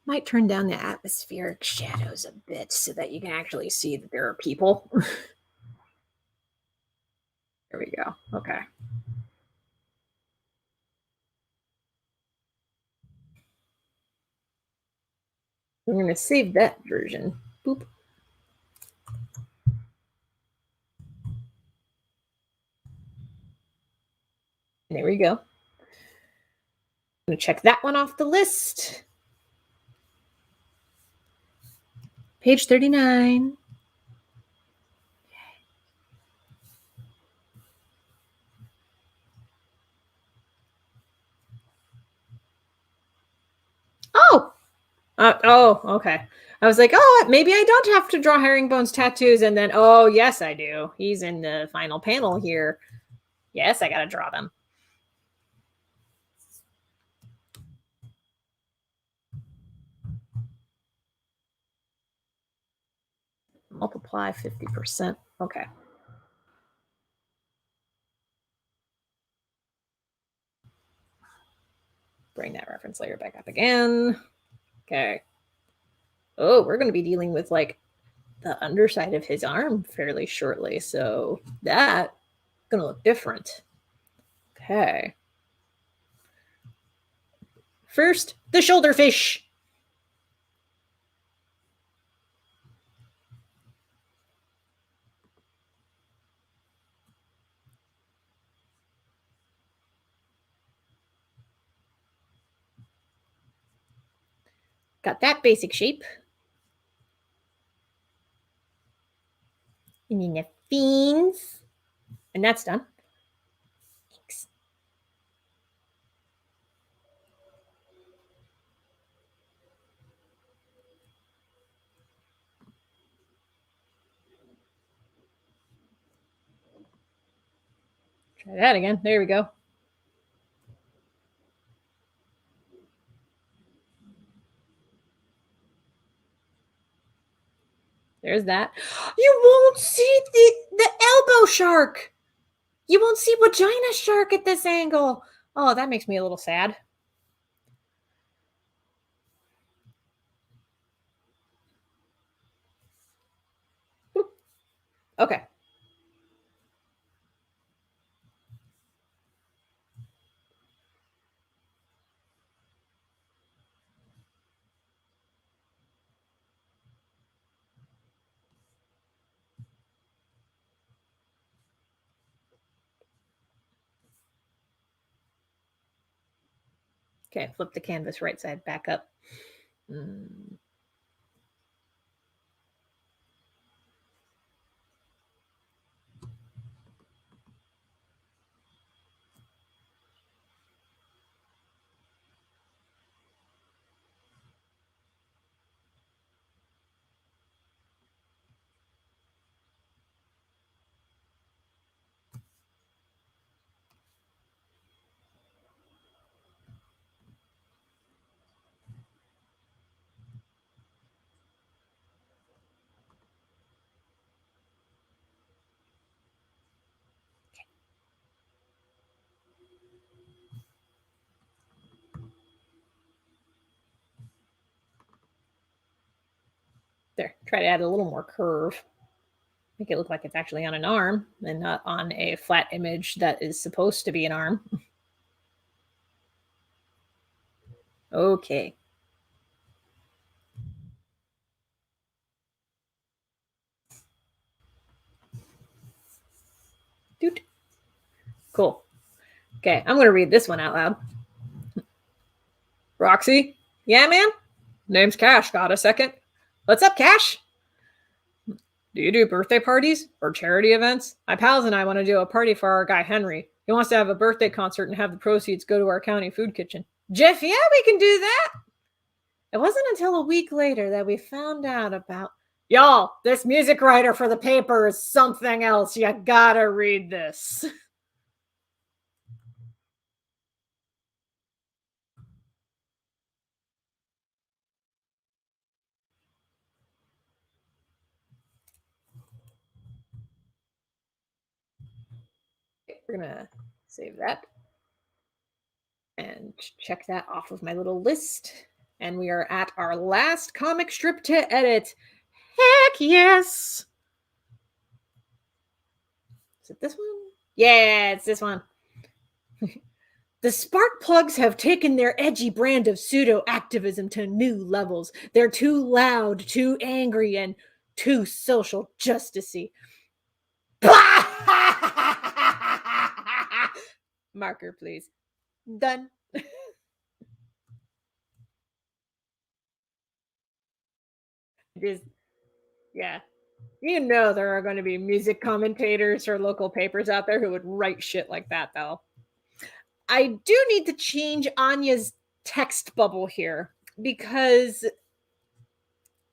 Might turn down the atmospheric shadows a bit so that you can actually see that there are people. There we go. Okay. I'm going to save that version. Boop. There we go. I'm going to check that one off the list. Page 39. Okay. I was like, oh, maybe I don't have to draw herringbone's tattoos. And then, oh, yes, I do. He's in the final panel here. Yes, I got to draw them. Multiply 50%. Okay. Bring that reference layer back up again. Okay. Oh, we're going to be dealing with like the underside of his arm fairly shortly. So that's going to look different. Okay. First, the shoulder fish. Got that basic shape. And then the fins. And that's done. Thanks. Try that again. There we go. There's that. You won't see the elbow shark. You won't see vagina shark at this angle. Oh, that makes me a little sad. Boop. Okay. Okay, flip the canvas right side back up. There, try to add a little more curve. Make it look like it's actually on an arm and not on a flat image that is supposed to be an arm. Okay. Cool. Okay, I'm going to read this one out loud. Roxy? Yeah, man? Name's Cash. Got a second? What's up, Cash? Do you do birthday parties or charity events? My pals and I want to do a party for our guy Henry. He wants to have a birthday concert and have the proceeds go to our county food kitchen. Jeff, yeah, we can do that. It wasn't until a week later that we found out about. Y'all, this music writer for the paper is something else. You gotta read this. We're gonna save that and check that off of my little list. And we are at our last comic strip to edit. Heck yes! Is it this one? Yeah, it's this one. The spark plugs have taken their edgy brand of pseudo activism to new levels. They're too loud, too angry, and too social justicey. Marker, please. Done. Just, yeah. You know there are going to be music commentators or local papers out there who would write shit like that, though. I do need to change Anya's text bubble here because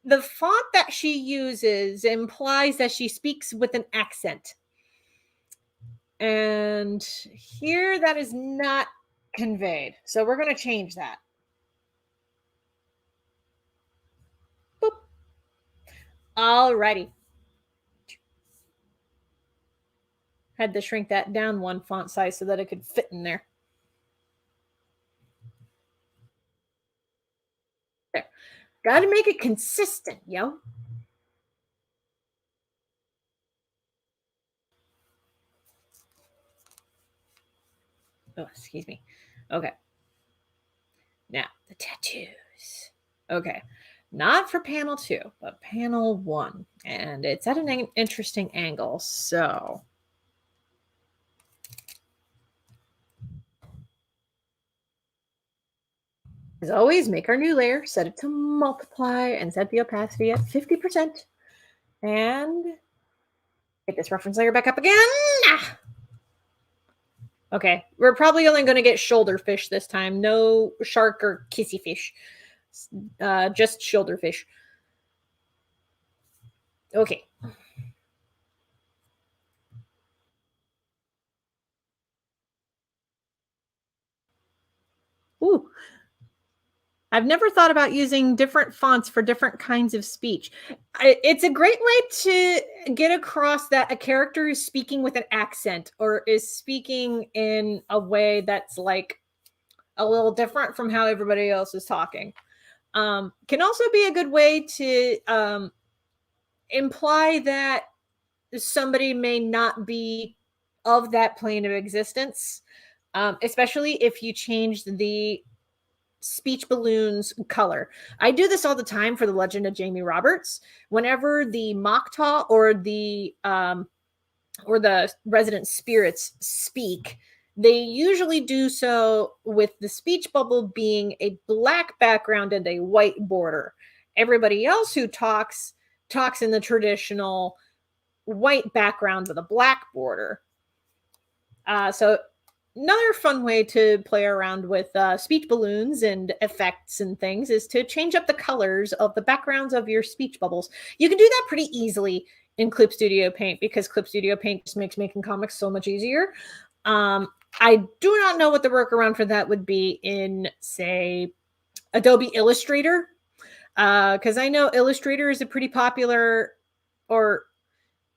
the font that she uses implies that she speaks with an accent. And here that is not conveyed. So we're going to change that. Boop. Alrighty. Had to shrink that down one font size so that it could fit in there. There. Got to make it consistent, yo. Oh, excuse me. Okay. Now, the tattoos. Okay. Not for panel 2, but panel 1. And it's at an interesting angle. So, as always, make our new layer, set it to multiply, and set the opacity at 50%. And get this reference layer back up again. Ah! Okay, we're probably only going to get shoulder fish this time. No shark or kissy fish. Just shoulder fish. Okay. Ooh. I've never thought about using different fonts for different kinds of speech. It's a great way to get across that a character is speaking with an accent or is speaking in a way that's like a little different from how everybody else is talking. Can also be a good way to imply that somebody may not be of that plane of existence, especially if you change the speech balloons color. I do this all the time for the Legend of Jamie Roberts. Whenever the Mokta or the resident spirits speak, they usually do so with the speech bubble being a black background and a white border. Everybody else who talks in the traditional white background with a black border. So another fun way to play around with speech balloons and effects and things is to change up the colors of the backgrounds of your speech bubbles. You can do that pretty easily in Clip Studio Paint because Clip Studio Paint just makes making comics so much easier. I do not know what the workaround for that would be in, say, Adobe Illustrator, because I know Illustrator is a pretty popular, or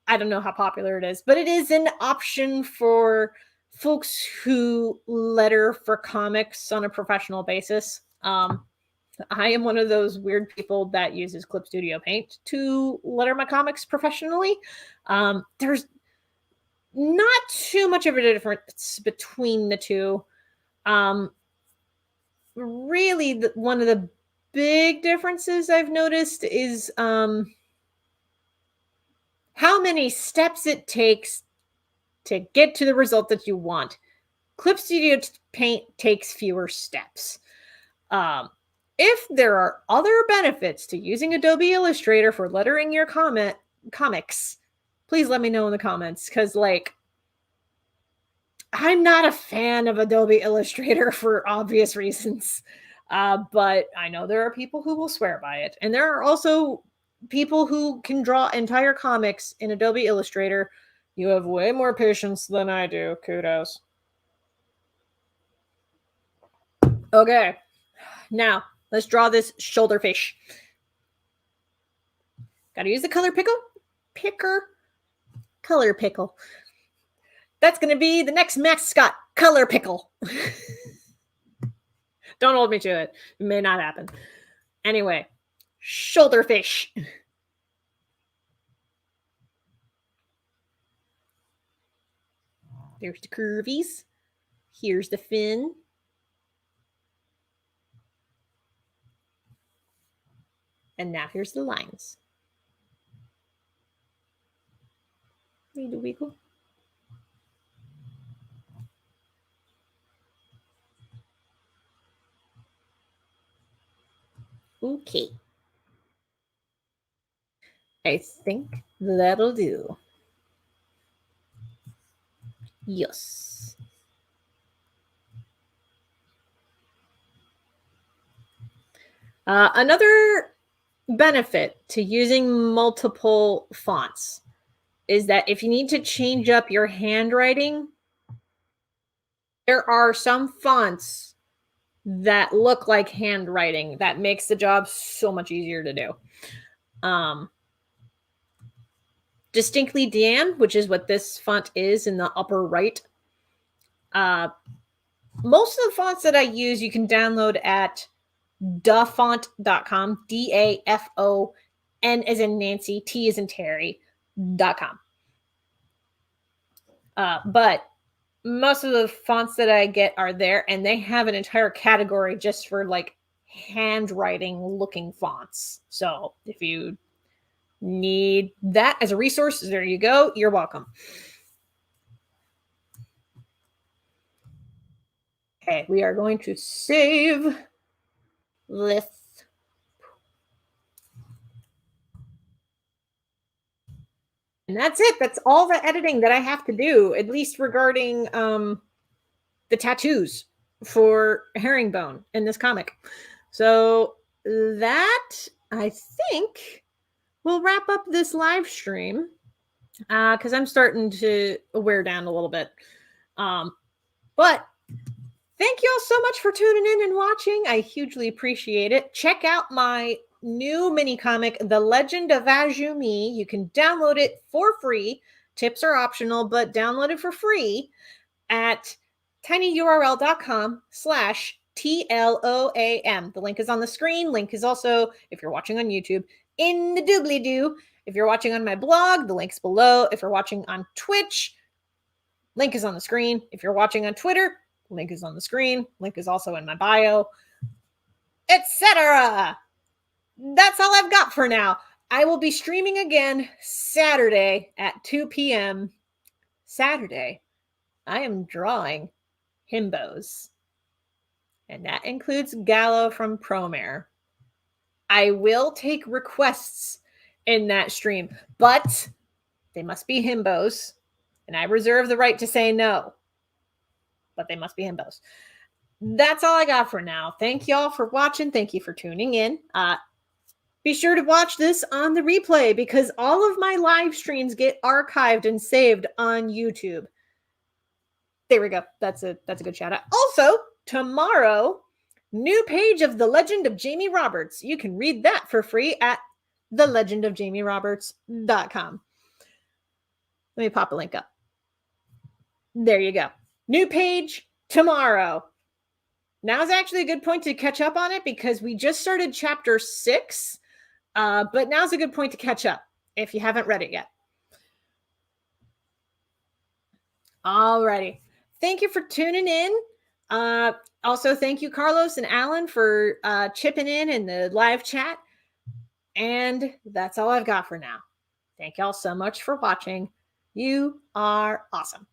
I don't know how popular it is, but it is an option for folks who letter for comics on a professional basis. I am one of those weird people that uses Clip Studio Paint to letter my comics professionally. There's not too much of a difference between the two. Really, one of the big differences I've noticed is how many steps it takes to get to the result that you want. Clip Studio Paint takes fewer steps. If there are other benefits to using Adobe Illustrator for lettering your comics, please let me know in the comments, because I'm not a fan of Adobe Illustrator for obvious reasons. But I know there are people who will swear by it. And there are also people who can draw entire comics in Adobe Illustrator. You have way more patience than I do. Kudos. Okay. Now, let's draw this shoulder fish. Gotta use the color picker. Color pickle. That's going to be the next mascot, Color Pickle. Don't hold me to it. It may not happen. Anyway, shoulder fish. There's the curvies. Here's the fin. And now here's the lines. Need a wiggle. Okay. I think that'll do. Yes. Another benefit to using multiple fonts is that if you need to change up your handwriting, there are some fonts that look like handwriting that makes the job so much easier to do. Distinctly Dan, which is what this font is in the upper right. Most of the fonts that I use, you can download at dafont.com, DAFON as in Nancy, T as in Terry.com. But most of the fonts that I get are there, and they have an entire category just for handwriting looking fonts. So if you need that as a resource, there you go. You're welcome. Okay, we are going to save this. And that's it. That's all the editing that I have to do, at least regarding the tattoos for Herringbone in this comic. So that, I think, will wrap up this live stream because I'm starting to wear down a little bit. But thank you all so much for tuning in and watching. I hugely appreciate it. Check out my new mini comic, The Legend of Azumi. You can download it for free. Tips are optional, but download it for free at tinyurl.com/TLOAM. The link is on the screen. Link is also, if you're watching on YouTube, in the doobly-doo. If you're watching on my blog, the link's below. If you're watching on Twitch, link is on the screen. If you're watching on Twitter, link is on the screen. Link is also in my bio, etc. That's all I've got for now. I will be streaming again Saturday at 2 p.m. Saturday, I am drawing himbos. And that includes Gallo from Promare. I will take requests in that stream, but they must be himbos. And I reserve the right to say no. But they must be himbos. That's all I got for now. Thank y'all for watching. Thank you for tuning in. Be sure to watch this on the replay because all of my live streams get archived and saved on YouTube. There we go. That's a good shout out. Also, tomorrow, new page of The Legend of Jamie Roberts. You can read that for free at thelegendofjamieroberts.com. Let me pop a link up. There you go. New page tomorrow. Now's actually a good point to catch up on it because we just started chapter 6. But now's a good point to catch up if you haven't read it yet. Alrighty. Thank you for tuning in. Also, thank you, Carlos and Alan, for chipping in the live chat. And that's all I've got for now. Thank y'all so much for watching. You are awesome.